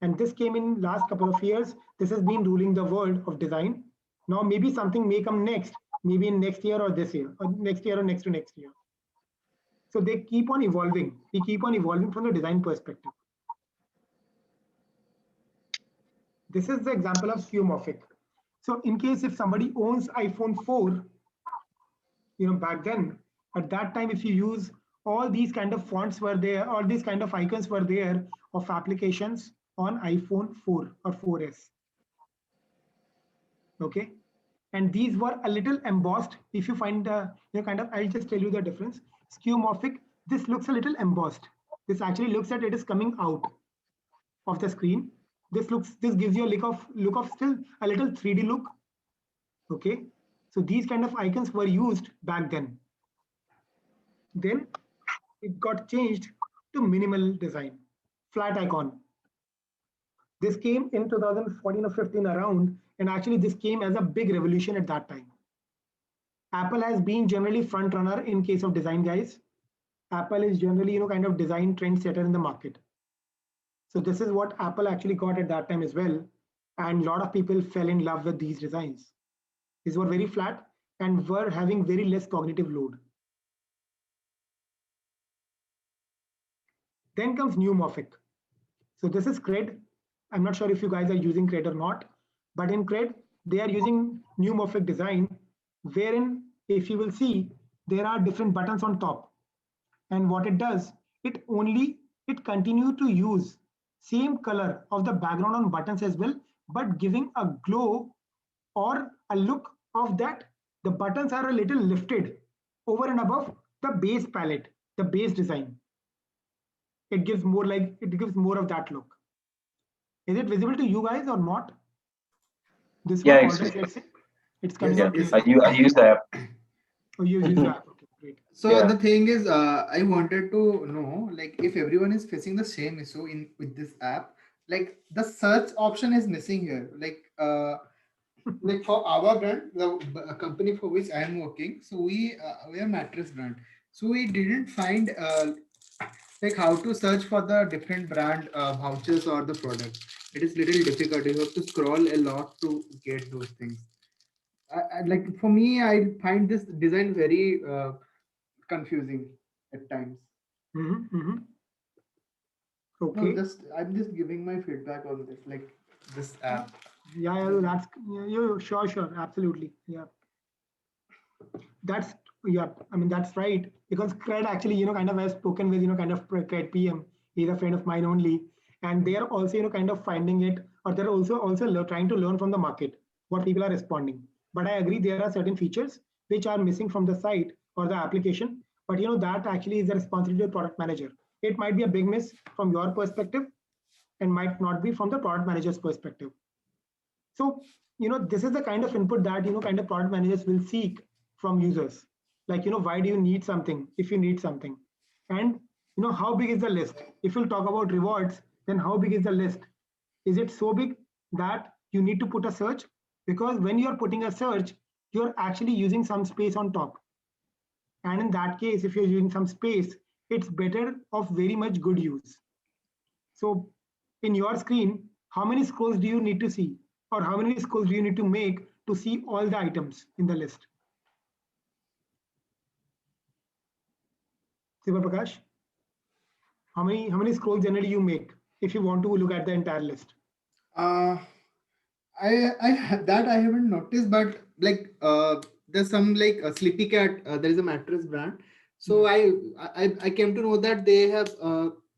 And this came in last couple of years. This has been ruling the world of design. Now maybe something may come next, maybe in next year or this year, or next year or next to next year. So they keep on evolving. We keep on evolving from the design perspective. This is the example of skeuomorphic. So in case if somebody owns iPhone 4, back then, at that time, if you use all these kind of fonts were there, all these kind of icons were there of applications on iPhone 4 or 4S. Okay. And these were a little embossed. If you find the, I'll just tell you the difference. Skeuomorphic, this looks a little embossed. This actually looks at it is coming out of the screen. This gives you a look of still a little 3D look. Okay. So these kind of icons were used back then. Then it got changed to minimal design, flat icon. This came in 2014 or 15 around, and actually this came as a big revolution at that time. Apple has been generally front runner in case of design, guys. Apple is generally, kind of design trend setter in the market. So this is what Apple actually got at that time as well. And a lot of people fell in love with these designs. These were very flat and were having very less cognitive load. Then comes neumorphic. So this is CRED. I'm not sure if you guys are using CRED or not, but in CRED, they are using neumorphic design, wherein if you will see, there are different buttons on top. And what it does, it continue to use same color of the background on buttons as well, but giving a glow or a look of that the buttons are a little lifted over and above the base palette, the base design. It gives more of that look. Is it visible to you guys or not? This Yeah, one it's orders, let's say, it's coming Yes, out yes. clearly. I use the app. Oh, you use the app. Okay, great. So Yeah. the thing is, I wanted to know, like, if everyone is facing the same issue with this app, like the search option is missing here. Like for our brand, the company for which I am working, so we are mattress brand. So we didn't find like how to search for the different brand vouchers or the product. It is little difficult. You have to scroll a lot to get those things. Like for me, I find this design very confusing at times. No, Okay. I'm just giving my feedback on this, like this app. Yeah, that's sure, absolutely. Yeah. That's Yeah, I mean that's right, because Cred actually kind of has spoken with kind of Cred PM. He's a friend of mine only, and they are also kind of finding it, or they're also trying to learn from the market what people are responding. But I agree there are certain features which are missing from the site or the application. But that actually is the responsibility of the product manager. It might be a big miss from your perspective, and might not be from the product manager's perspective. So, this is the kind of input that, kind of product managers will seek from users. Like, why do you need something if you need something? And, how big is the list? If you'll talk about rewards, then how big is the list? Is it so big that you need to put a search? Because when you're putting a search, you're actually using some space on top. And in that case, if you're using some space, it's better of very much good use. So in your screen, how many scrolls do you need to see? Or how many scrolls do you need to make to see all the items in the list? Siva Prakash, how many scrolls generally you make if you want to look at the entire list? Uh, that I haven't noticed, but like there's some like a Sleepy Cat. There is a mattress brand. So I came to know that they have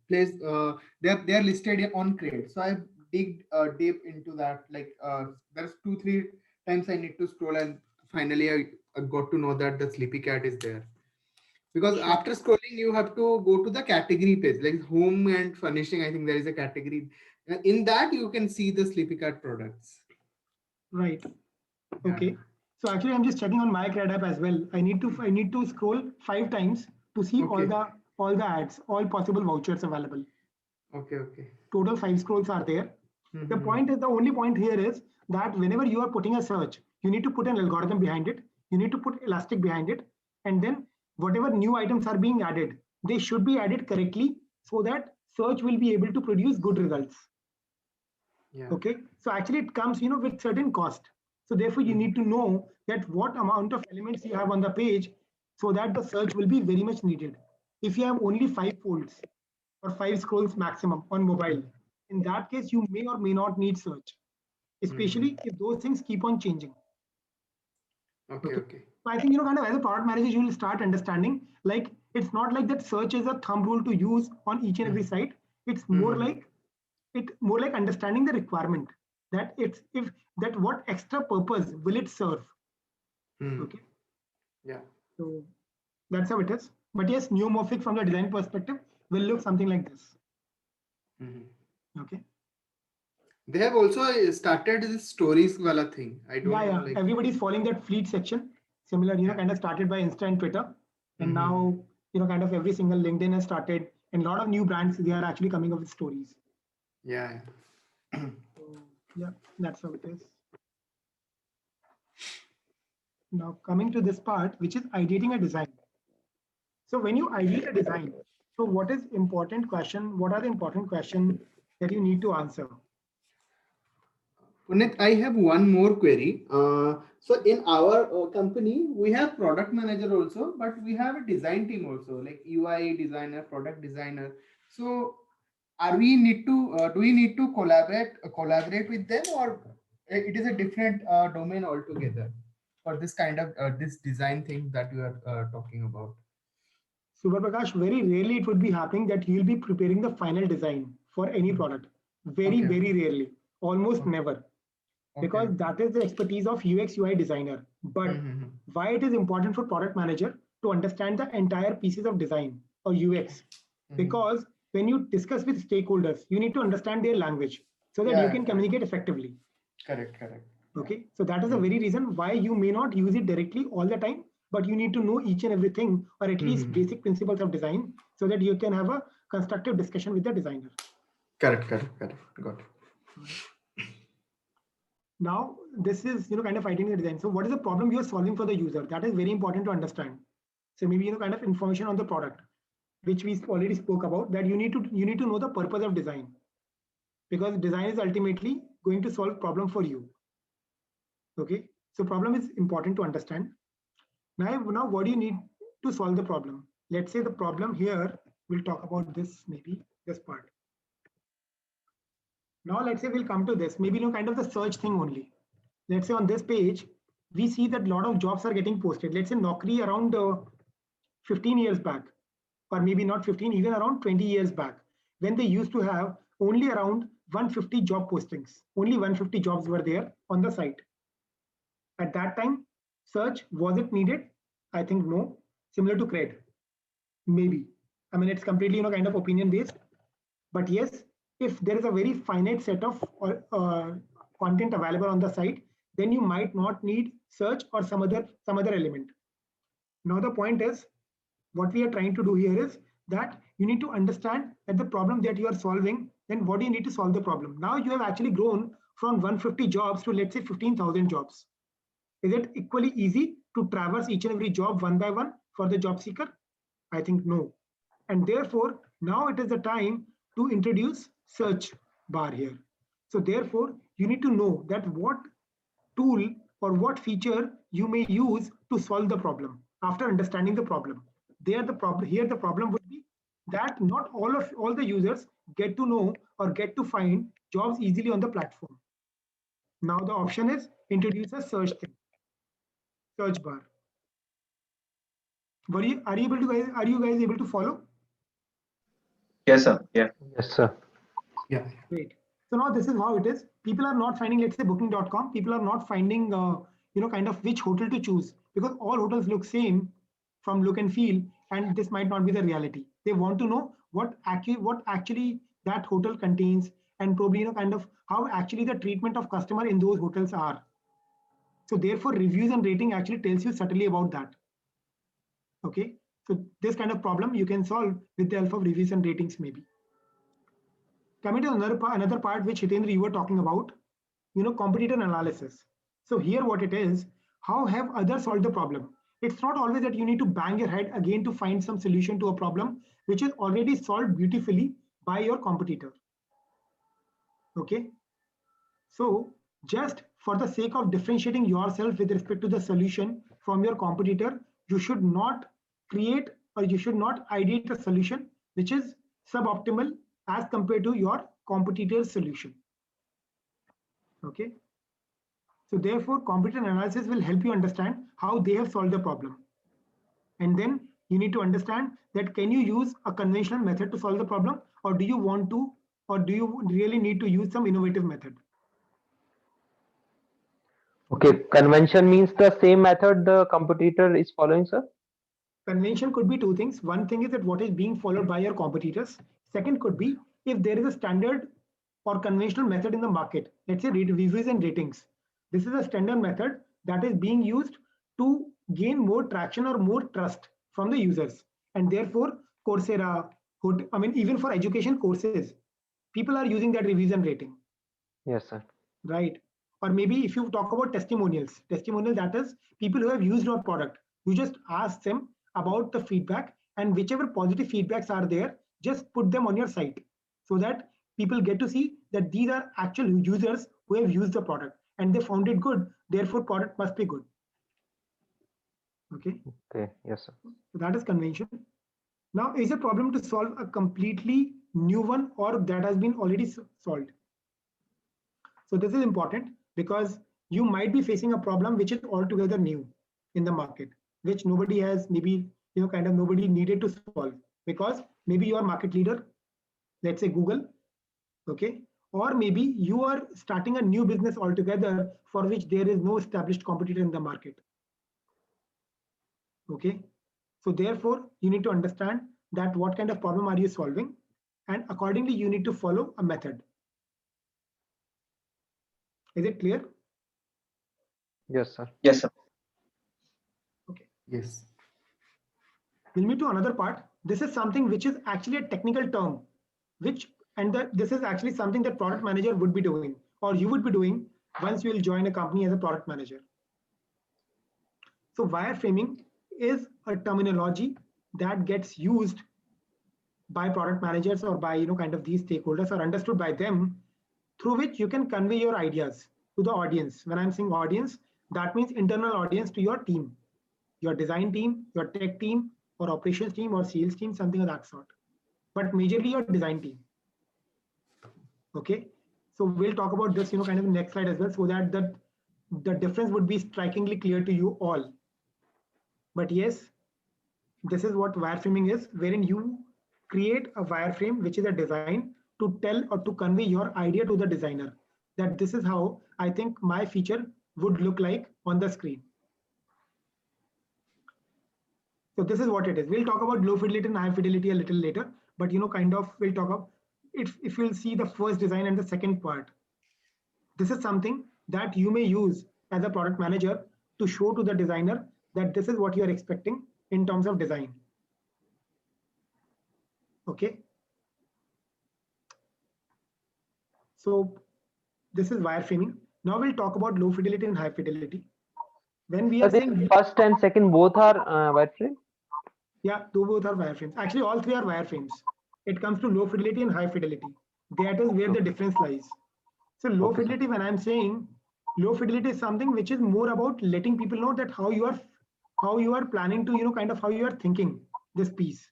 placed they are listed on Crate. So I dig deep into that. Like there's 2-3 times I need to scroll, and finally I got to know that the Sleepy Cat is there. Because Sure. after scrolling, you have to go to the category page, like home and furnishing. I think there is a category. In that, you can see the Sleepy Cat products. Right. Yeah. Okay. So actually, I'm just checking on my Cred app as well. I need to scroll 5 times to see Okay. all the ads, all possible vouchers available. Okay. Total 5 scrolls are there. The only point here is that whenever you are putting a search, you need to put an algorithm behind it. You need to put elastic behind it, and then whatever new items are being added, they should be added correctly so that search will be able to produce good results. Yeah. Okay, so actually it comes with certain cost. So therefore you need to know that what amount of elements you have on the page, so that the search will be very much needed. If you have only 5 folds or 5 scrolls maximum on mobile, in that case you may or may not need search, especially if those things keep on changing. Okay. So I think kind of as a product manager you will start understanding, like it's not like that search is a thumb rule to use on each and every site. It's more like understanding the requirement, that it's if that what extra purpose will it serve. Okay, Yeah. so that's how it is. But yes, neomorphic from the design perspective will look something like this. Okay. They have also started this stories wala thing. I don't know. Like Everybody's following that fleet section, similar kind of started by Insta and Twitter, and now kind of every single LinkedIn has started, and a lot of new brands, they are actually coming up with stories. Yeah. So yeah, that's how it is. Now coming to this part, which is ideating a design. So when you ideate a design, so what is important question? What are the important questions that you need to answer? Puneet, I have one more query. So in our company, we have product manager also, but we have a design team also, like UI designer, product designer. So are we need to do we need to collaborate with them, or it is a different domain altogether for this kind of this design thing that you are talking about? Super Prakash, very rarely it would be happening that you'll be preparing the final design for any product. Very, Okay. very rarely, almost never, because Okay. that is the expertise of UX UI designer. But why it is important for product manager to understand the entire pieces of design or UX? Because when you discuss with stakeholders, you need to understand their language so that you can communicate effectively. Correct. Okay, so that is the very reason why you may not use it directly all the time, but you need to know each and everything, or at least basic principles of design, so that you can have a constructive discussion with the designer. Correct. Got it. Now this is kind of ideating the design. So what is the problem you are solving for the user? That is very important to understand. So maybe kind of information on the product, which we already spoke about, that you need to know the purpose of design, because design is ultimately going to solve problem for you. Okay, so problem is important to understand. Now what do you need to solve the problem? Let's say the problem here, we'll talk about this, maybe this part. Now let's say we'll come to this, maybe kind of the search thing only. Let's say on this page, we see that a lot of jobs are getting posted. Let's say Naukri around 15 years back, or maybe not 15, even around 20 years back, when they used to have only around 150 job postings. Only 150 jobs were there on the site. At that time, search, was it needed? I think no. Similar to CRED, maybe. I mean, it's completely kind of opinion based. But yes, if there is a very finite set of content available on the site, then you might not need search or some other element. Now the point is, what we are trying to do here is that you need to understand that the problem that you are solving, then what do you need to solve the problem? Now you have actually grown from 150 jobs to, let's say, 15,000 jobs. Is it equally easy to traverse each and every job one by one for the job seeker? I think no. And therefore, now it is the time to introduce search bar here. So therefore, you need to know that what tool or what feature you may use to solve the problem after understanding the problem. Here the problem would be that not all the users get to know or get to find jobs easily on the platform. Now the option is introduce a search bar. Are you guys able to follow? Yes, sir. Yeah. Yes, sir. Yeah. Great. So now this is how it is. People are not finding, let's say, booking.com. People are not finding, kind of which hotel to choose, because all hotels look same from look and feel, and this might not be the reality. They want to know what actually that hotel contains, and probably kind of how actually the treatment of customer in those hotels are. So therefore, reviews and rating actually tells you subtly about that. Okay. So this kind of problem you can solve with the help of reviews and ratings maybe. Coming to another part which Hitendra you were talking about, competitor analysis. So here what it is, how have others solved the problem? It's not always that you need to bang your head again to find some solution to a problem which is already solved beautifully by your competitor. Okay. So just for the sake of differentiating yourself with respect to the solution from your competitor, you should not create or you should not ideate a solution which is suboptimal as compared to your competitor's solution. Okay. So therefore, competitor analysis will help you understand how they have solved the problem. And then you need to understand that can you use a conventional method to solve the problem, or do you want to, or do you really need to use some innovative method? Okay, convention means the same method the competitor is following, sir? Convention could be two things. One thing is that what is being followed by your competitors. Second could be if there is a standard or conventional method in the market, let's say reviews and ratings. This is a standard method that is being used to gain more traction or more trust from the users. And therefore, Coursera, even for education courses, people are using that reviews and rating. Yes, sir. Right. Or maybe if you talk about testimonial, that is people who have used your product. You just ask them about the feedback, and whichever positive feedbacks are there, just put them on your site so that people get to see that these are actual users who have used the product and they found it good. Therefore, product must be good. Okay. Okay. Yes, sir. So that is convention. Now, is a problem to solve a completely new one or that has been already solved? So this is important because you might be facing a problem which is altogether new in the market, which nobody has nobody needed to solve, because maybe you are market leader, let's say Google, okay, or maybe you are starting a new business altogether for which there is no established competitor in the market. Okay, so therefore you need to understand that what kind of problem are you solving, and accordingly you need to follow a method. Is it clear? Yes, sir. Yes, sir. Okay. Yes. We'll move to another part. This is something which is actually a technical term, this is actually something that product manager would be doing, or you would be doing once you will join a company as a product manager. So wireframing is a terminology that gets used by product managers or by these stakeholders, or understood by them, through which you can convey your ideas to the audience. When I'm saying audience, that means internal audience to your team, your design team, your tech team, or operations team, or sales team, something of that sort. But majorly your design team. Okay, so we'll talk about this, next slide as well, so that the difference would be strikingly clear to you all. But yes, this is what wireframing is, wherein you create a wireframe, which is a design to tell or to convey your idea to the designer that this is how I think my feature would look like on the screen. So this is what it is. We'll talk about low fidelity and high fidelity a little later, but kind of we'll talk about if you'll see the first design and the second part. This is something that you may use as a product manager to show to the designer that this is what you are expecting in terms of design. Okay. So this is wireframing. Now we'll talk about low fidelity and high fidelity. When we are saying first and second both are wireframe. Yeah, both are wireframes. Actually, all three are wireframes. It comes to low fidelity and high fidelity. That is where the difference lies. So low fidelity, when I'm saying low fidelity is something which is more about letting people know that how you are planning to, kind of how you are thinking this piece.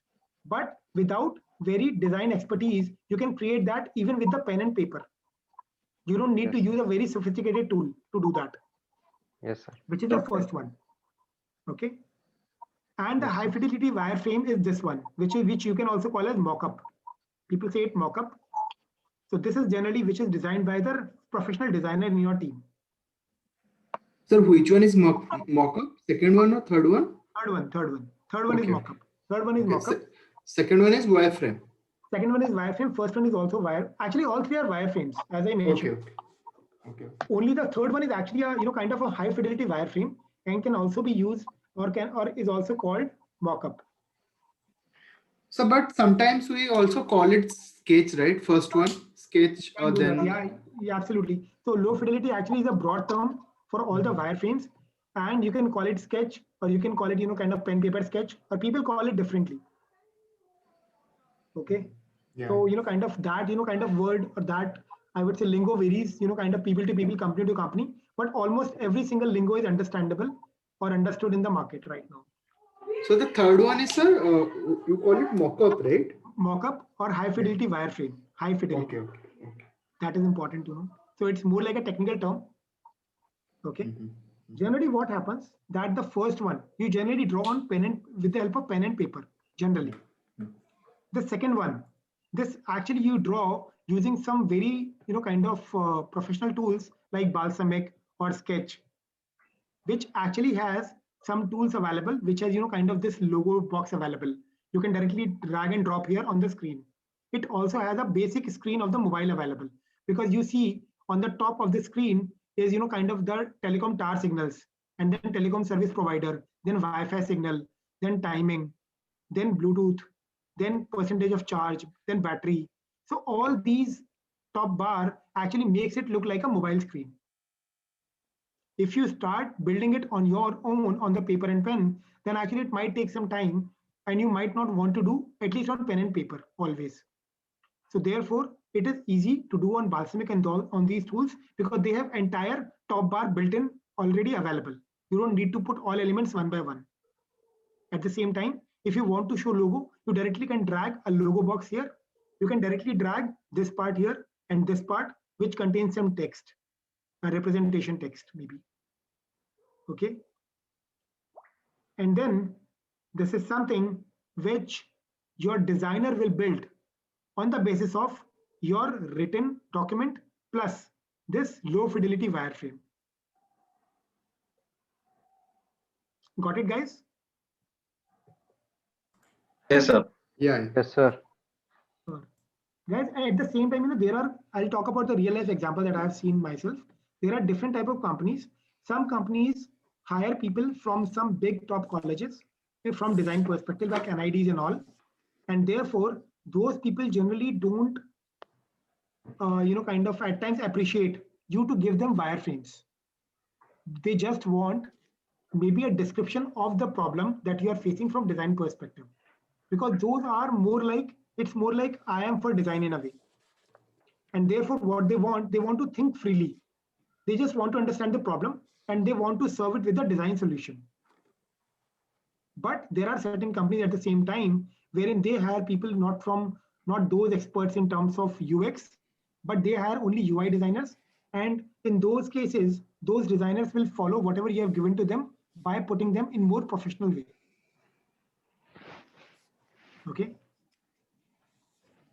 But without very design expertise, you can create that even with the pen and paper. You don't need to use a very sophisticated tool to do that. Yes, sir. Which is the first one. Okay. And the high fidelity wireframe is this one, which you can also call as mockup. People say it mockup. So this is generally which is designed by the professional designer in your team. Sir, which one is mockup? Second one or third one? Third one is mockup. Third one is mockup. Second one is wireframe. Second one is wireframe. First one is also wire. Actually, all three are wireframes, as I mentioned. Okay. Only the third one is actually a kind of a high fidelity wireframe and can also be used or is also called mockup. So, but sometimes we also call it sketch, right? First one, sketch, or then yeah, absolutely. So low fidelity actually is a broad term for all the wireframes, and you can call it sketch, or you can call it kind of pen paper sketch, or people call it differently. Okay. Yeah. So kind of that kind of word, or that I would say lingo varies kind of people to people, company to company, but almost every single lingo is understandable or understood in the market right now. So the third one is, sir, you call it mockup, right? Mockup or high fidelity wireframe. High fidelity. Okay. That is important to know. So it's more like a technical term. Okay. Generally, what happens that the first one you generally draw on with the help of pen and paper. Generally, the second one, this actually you draw using some very kind of professional tools like Balsamic or Sketch, which actually has some tools available, which has kind of this logo box available. You can directly drag and drop here on the screen. It also has a basic screen of the mobile available, because you see on the top of the screen is kind of the telecom tower signals, and then telecom service provider, then Wi-Fi signal, then timing, then Bluetooth, then percentage of charge, then battery. So all these top bar actually makes it look like a mobile screen. If you start building it on your own on the paper and pen, then actually it might take some time, and you might not want to do, at least on pen and paper always. So therefore, it is easy to do on Balsamic and on these tools, because they have entire top bar built in already available. You don't need to put all elements one by one. At the same time, if you want to show logo, you directly can drag a logo box here. You can directly drag this part here and this part, which contains some text, a representation text maybe. Okay. And then this is something which your designer will build on the basis of your written document plus this low fidelity wireframe. Got it, guys? Yes, sir. Yeah. Yes, sir. Guys, and at the same time, I'll talk about the real life example that I've seen myself. There are different type of companies. Some companies hire people from some big top colleges from design perspective, like NIDs and all. And therefore, those people generally don't, kind of at times appreciate you to give them wireframes. They just want maybe a description of the problem that you are facing from design perspective, because those are more like, it's more like I am for design in a way. And therefore, what they want to think freely. They just want to understand the problem and they want to serve it with a design solution. But there are certain companies at the same time wherein they hire people not those experts in terms of UX, but they hire only UI designers. And in those cases, those designers will follow whatever you have given to them by putting them in more professional way. Okay,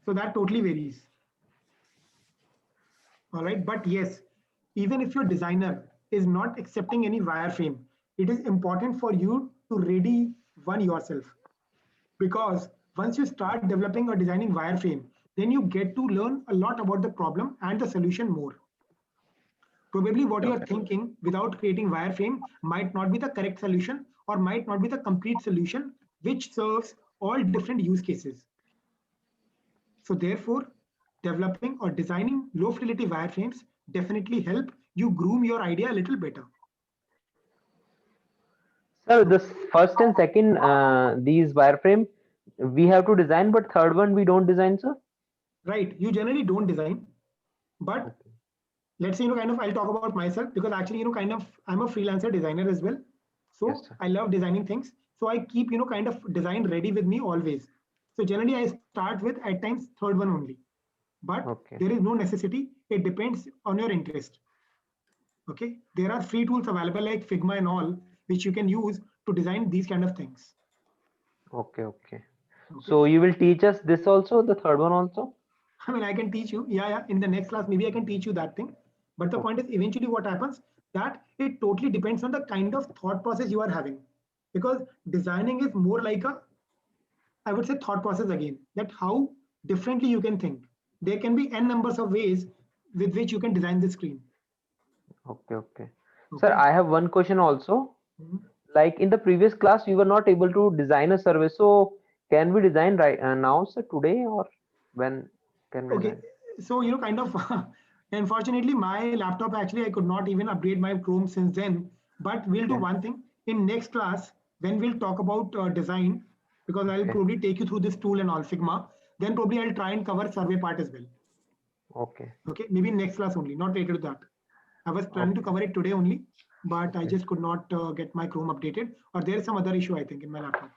so that totally varies. All right, but yes, even if your designer is not accepting any wireframe, it is important for you to ready one yourself, because once you start developing or designing wireframe, then you get to learn a lot about the problem and the solution more. Probably what you are thinking without creating wireframe might not be the correct solution or might not be the complete solution which serves all different use cases. So therefore, developing or designing low fidelity wireframes definitely help you groom your idea a little better. So this first and second, these wireframe we have to design, but third one we don't design, sir. Right. You generally don't design, but Okay. let's say, kind of, I'll talk about myself because actually, kind of, I'm a freelancer designer as well. Yes, So sir. I love designing things. So I keep, kind of design ready with me always. So generally I start with at times third one only, but Okay. there is no necessity. It depends on your interest. Okay. There are free tools available like Figma and all, which you can use to design these kind of things. Okay. Okay. Okay. So you will teach us this also, the third one also? I mean, I can teach you. Yeah. In the next class, maybe I can teach you that thing. But the point is, eventually, what happens that it totally depends on the kind of thought process you are having, because designing is more like a, I would say, thought process again. That how differently you can think. There can be n numbers of ways with which you can design the screen. Okay. Okay. Sir, Okay. I have one question also. Mhm. Like in the previous class, we were not able to design a survey. So can we design right now, sir, today, or when can we Okay. design? So, kind of, unfortunately, my laptop actually, I could not even upgrade my Chrome since then. But we'll do Okay. one thing in next class when we'll talk about design, because I'll Okay. probably take you through this tool and all Figma. Then probably I'll try and cover survey part as well. Okay. Okay. Maybe next class only, not later to that. I was planning to Okay. cover it today only, but I Okay. just could not get my Chrome updated, or there is some other issue, I think, in my laptop.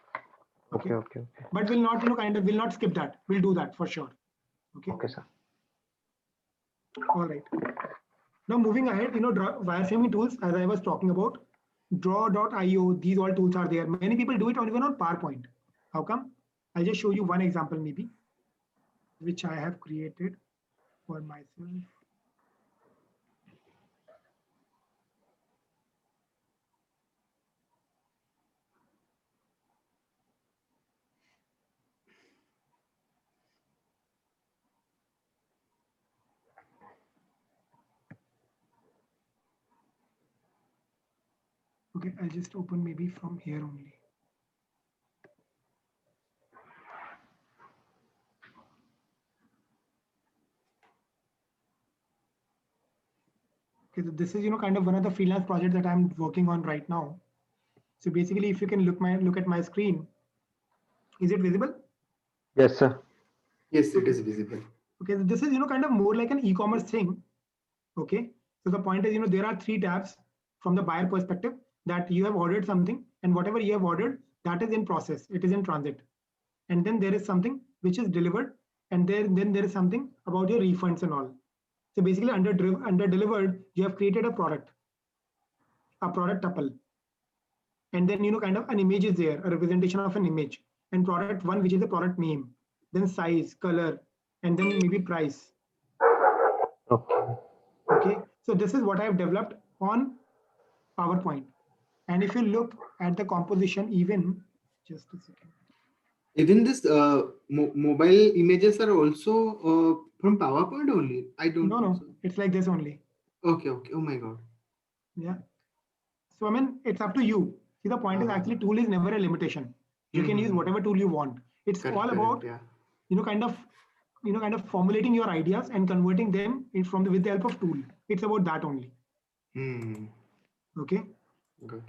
Okay. Okay. Okay. Okay. But we'll not, kind of, we'll not skip that. We'll do that for sure. Okay. Okay, sir. All right. Now moving ahead, wireframing tools, as I was talking about, draw.io, these all tools are there. Many people do it on even on PowerPoint. How come? I'll just show you one example maybe, which I have created for myself. Okay, I'll just open maybe from here only. Okay, so this is kind of one of the freelance projects that I'm working on right now. So basically, if you can look at my screen, is it visible? Yes, sir. Yes, it is visible. Okay, so this is kind of more like an e-commerce thing. Okay, so the point is, there are three tabs from the buyer perspective, that you have ordered something and whatever you have ordered, that is in process, it is in transit. And then there is something which is delivered, and then there is something about your refunds and all. So basically under delivered, you have created a product tuple. And then, kind of an image is there, a representation of an image, and product one, which is the product name, then size, color, and then maybe price. Okay. Okay, so this is what I have developed on PowerPoint. And if you look at the composition, even just a second. Even this mobile images are also from PowerPoint only. I don't know. No, it's like this only. Okay, okay. Oh my God. Yeah. So I mean, it's up to you. See, the point is actually tool is never a limitation. You can use whatever tool you want. It's all about, yeah. kind of formulating your ideas and converting them from with the help of tool. It's about that only. Okay. Good.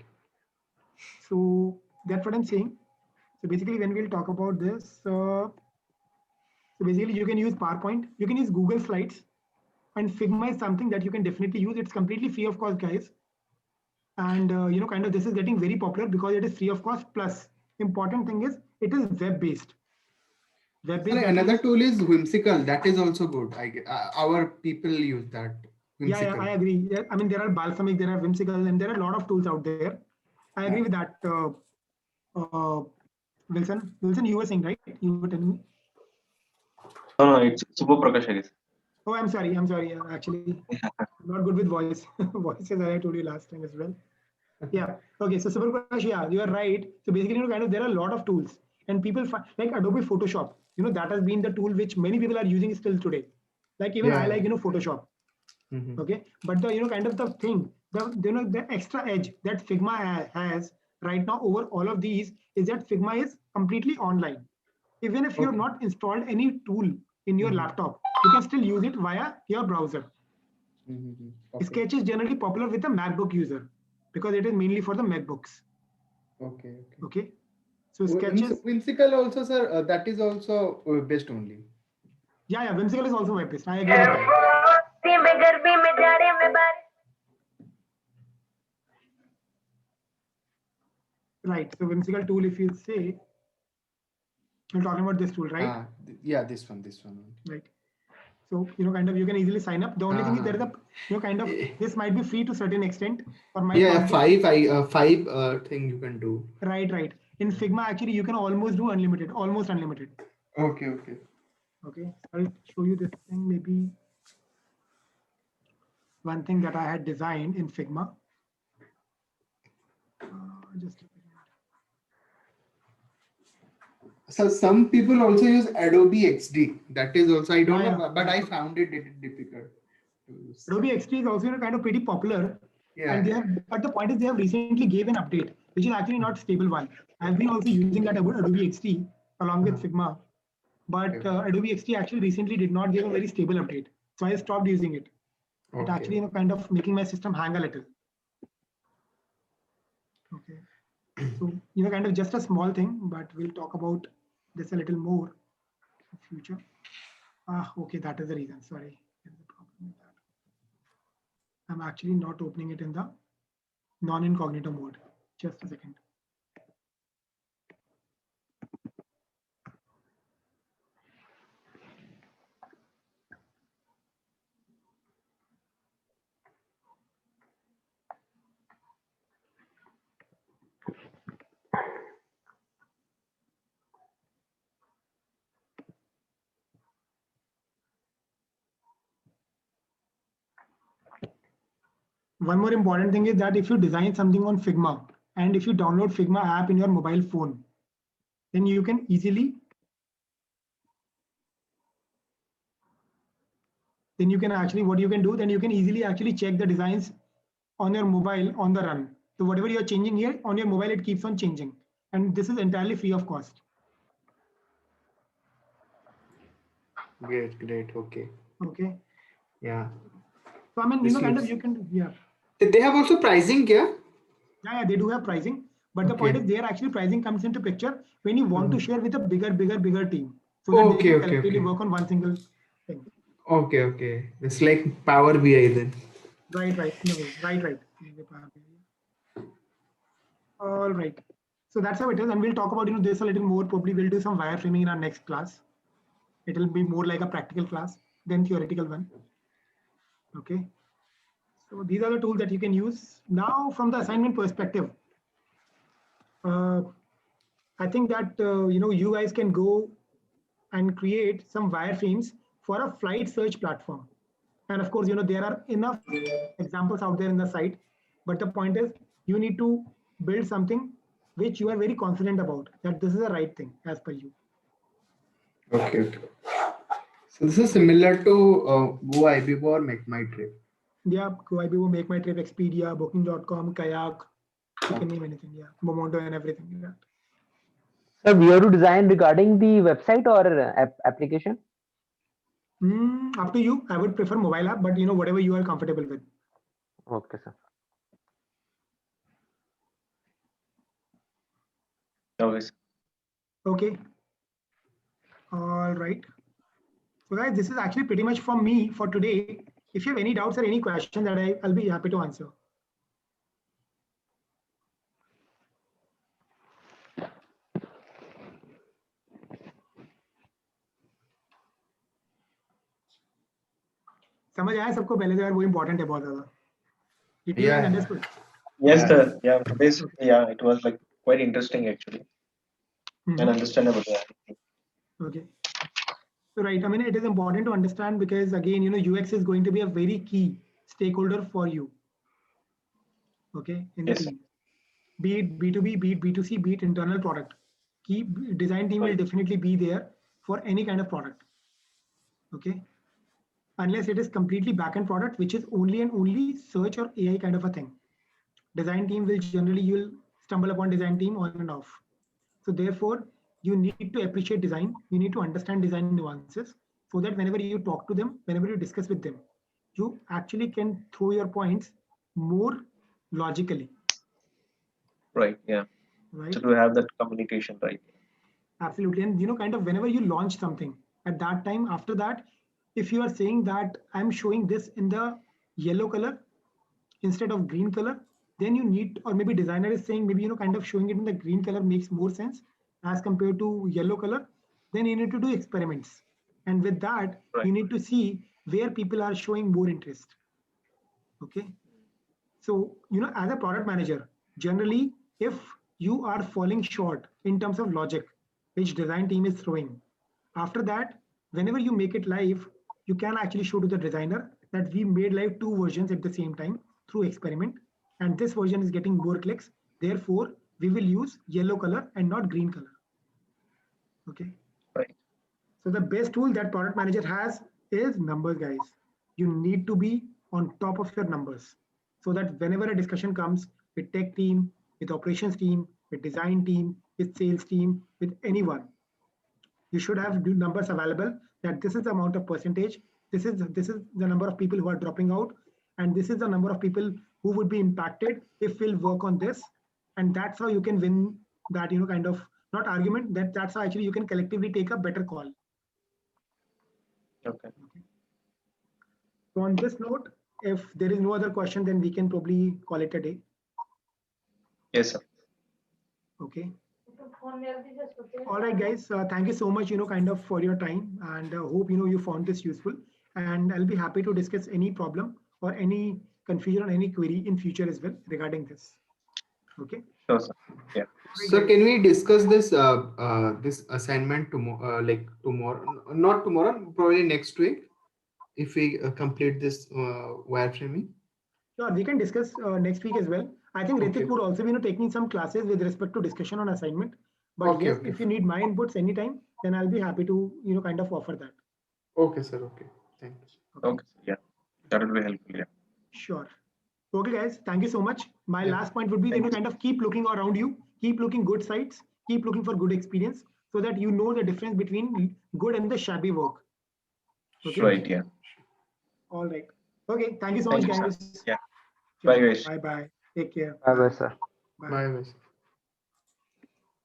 So that's what I'm saying. So basically, when we'll talk about this, so basically you can use PowerPoint, you can use Google Slides, and Figma is something that you can definitely use. It's completely free of cost, guys. And kind of this is getting very popular because it is free of cost. Plus, important thing is it is web based. Sorry, another tool is Whimsical. That is also good. Our people use that. Yeah, whimsical. I agree. Yeah, I mean, there are balsamic, there are whimsical, and there are a lot of tools out there. I agree Yeah. with that. Uh, Wilson, you were saying, right? You were telling me. No, it's Super Prakash, I guess. Oh, I'm sorry. I'm sorry. Actually, I'm not good with voice. Voices, as I told you last time as well. Yeah. Okay. So Super Crush, yeah, you are right. So basically, kind of there are a lot of tools, and people like Adobe Photoshop. That has been the tool which many people are using still today. Like even I Yeah. like Photoshop. Mhm. Okay, but the kind of the thing, the extra edge that Figma has right now over all of these is that Figma is completely online. Even if you're Okay. not installed any tool in your Mhm. laptop, you can still use it via your browser. Mhm. Okay. Sketch is generally popular with the MacBook user because it is mainly for the MacBooks. Okay. Okay. Okay, so sketches, Whimsical also, sir. That is also best only. yeah, Whimsical is also web based. I agree with that. Right. So Whimsical tool, if you say, you're talking about this tool, right? Yeah, this one. This one. Right. So kind of you can easily sign up. The only thing is there is a kind of Eh, this might be free to certain extent or might Yeah, not be. five thing you can do. Right, right. In Figma, actually, you can almost do unlimited, almost unlimited. Okay, okay. Okay, so I'll show you this thing. Maybe one thing that I had designed in Figma. Just a second. So some people also use Adobe XD. That is also, I don't Yeah, know, but yeah. I found it difficult to use. Adobe XD is also kind of pretty popular, Yeah, and they yeah. have. But the point is, they have recently gave an update, which is actually not stable one. I've been also using that Adobe XD along with Figma, but Okay, Adobe XD actually recently did not give a very stable update, so I stopped using it. It okay. actually kind of making my system hang a little. Okay, so kind of just a small thing, but we'll talk about this a little more in future. Okay, that is the reason. Sorry, there is a problem with that. I'm actually not opening it in the non-incognito mode. Just a second. One more important thing is that if you design something on Figma and if you download Figma app in your mobile phone, then you can easily, then you can actually, what you can do, then you can easily actually check the designs on your mobile on the run. So whatever you're changing here on your mobile, it keeps on changing. And this is entirely free of cost. Great, great. Okay. Okay. Yeah. So I mean, This kind of looks. you can, yeah. They have also pricing, yeah? Yeah, they do have pricing. But the point Okay. is there actually pricing comes into picture when you want to share with a bigger team so that they Okay, can okay, collectively okay. work on one single thing. Okay, okay. It's like Power BI then. Right, right, in a way. Right, right. All right. So that's how it is. And we'll talk about this a little more. Probably we'll do some wireframing in our next class. It'll be more like a practical class than theoretical one. Okay. So these are the tools that you can use. Now from the assignment perspective, uh, I think that you guys can go and create some wireframes for a flight search platform. And of course, there are enough examples out there in the site. But the point is, you need to build something which you are very confident about that this is the right thing as per you. Okay, okay. So this is similar to Go IBIBO or Make My Trip. Yeah, GoIBO, Make My Trip, Expedia, Booking.com, Kayak, you can name anything. Yeah, Momondo and everything. Yeah. So we have to design regarding the website or application? Up to you. I would prefer mobile app, but whatever you are comfortable with. Okay, sir. Okay. Okay. All right. So guys, this is actually pretty much from me for today. If you have any doubts or any questions that I'll be happy to answer. समझ आया सबको पहले तो यार वो important है बहुत ज्यादा. Did you Yeah, guys yeah. understood? Yes, Yeah. sir. Yeah, yeah, it was like quite interesting actually and Mhm. understandable. Yeah. Okay. So right, I mean, it is important to understand because again, UX is going to be a very key stakeholder for you. Okay, in the Yes, sir. team. Be it B2B, be it B2C, be it internal product. Key design team will Right. definitely be there for any kind of product. Okay. Unless it is completely backend product, which is only and only search or AI kind of a thing. Design team will generally, you'll stumble upon design team on and off. So therefore, you need to appreciate design. You need to understand design nuances so that whenever you talk to them, whenever you discuss with them, you actually can throw your points more logically, Right. Yeah. So right? to have that communication, right? Absolutely. And kind of whenever you launch something at that time, after that, if you are saying that I'm showing this in the yellow color instead of green color, then you need, or maybe designer is saying maybe kind of showing it in the green color makes more sense as compared to yellow color. Then you need to do experiments, and with that Right. you need to see where people are showing more interest. Okay. So, as a product manager, generally, if you are falling short in terms of logic, which design team is throwing, after that, whenever you make it live, you can actually show to the designer that we made live two versions at the same time through experiment, and this version is getting more clicks. Therefore, we will use yellow color and not green color. Okay. Right. So the best tool that product manager has is numbers, guys. You need to be on top of your numbers so that whenever a discussion comes with tech team, with operations team, with design team, with sales team, with anyone, you should have numbers available that this is the amount of percentage, this is the number of people who are dropping out, and this is the number of people who would be impacted if we'll work on this, and that's how you can win that kind of not argument that's how actually you can collectively take a better call. Okay. So on this note, if there is no other question, then we can probably call it a day. Yes, sir. Okay. All right, guys. Thank you so much, kind of for your time, and hope you found this useful. And I'll be happy to discuss any problem or any confusion or any query in future as well regarding this. Okay. Sure, sir. Yeah. So can we discuss this assignment tomorrow, like tomorrow, not tomorrow, probably next week, if we complete this wireframing? Sure, we can discuss next week as well. I think Hrithik Okay. would also be taking some classes with respect to discussion on assignment. But Okay, yes, okay. if you need my inputs anytime, then I'll be happy to kind of offer that. Okay, sir. Okay. Thanks. Okay. Yeah. That will be helpful. Yeah. Sure. Okay, guys, thank you so much. My Yeah. last point would be, Thank you. kind of keep looking around you, keep looking good sites, keep looking for good experience so that you know the difference between good and the shabby work. Okay. Right. Yeah. All right. Okay. Thank you so Thank much, you, sir. guys. Yeah. Sure. Bye, guys. Bye bye. Take care. Bye bye, sir. Bye. Bye, bye.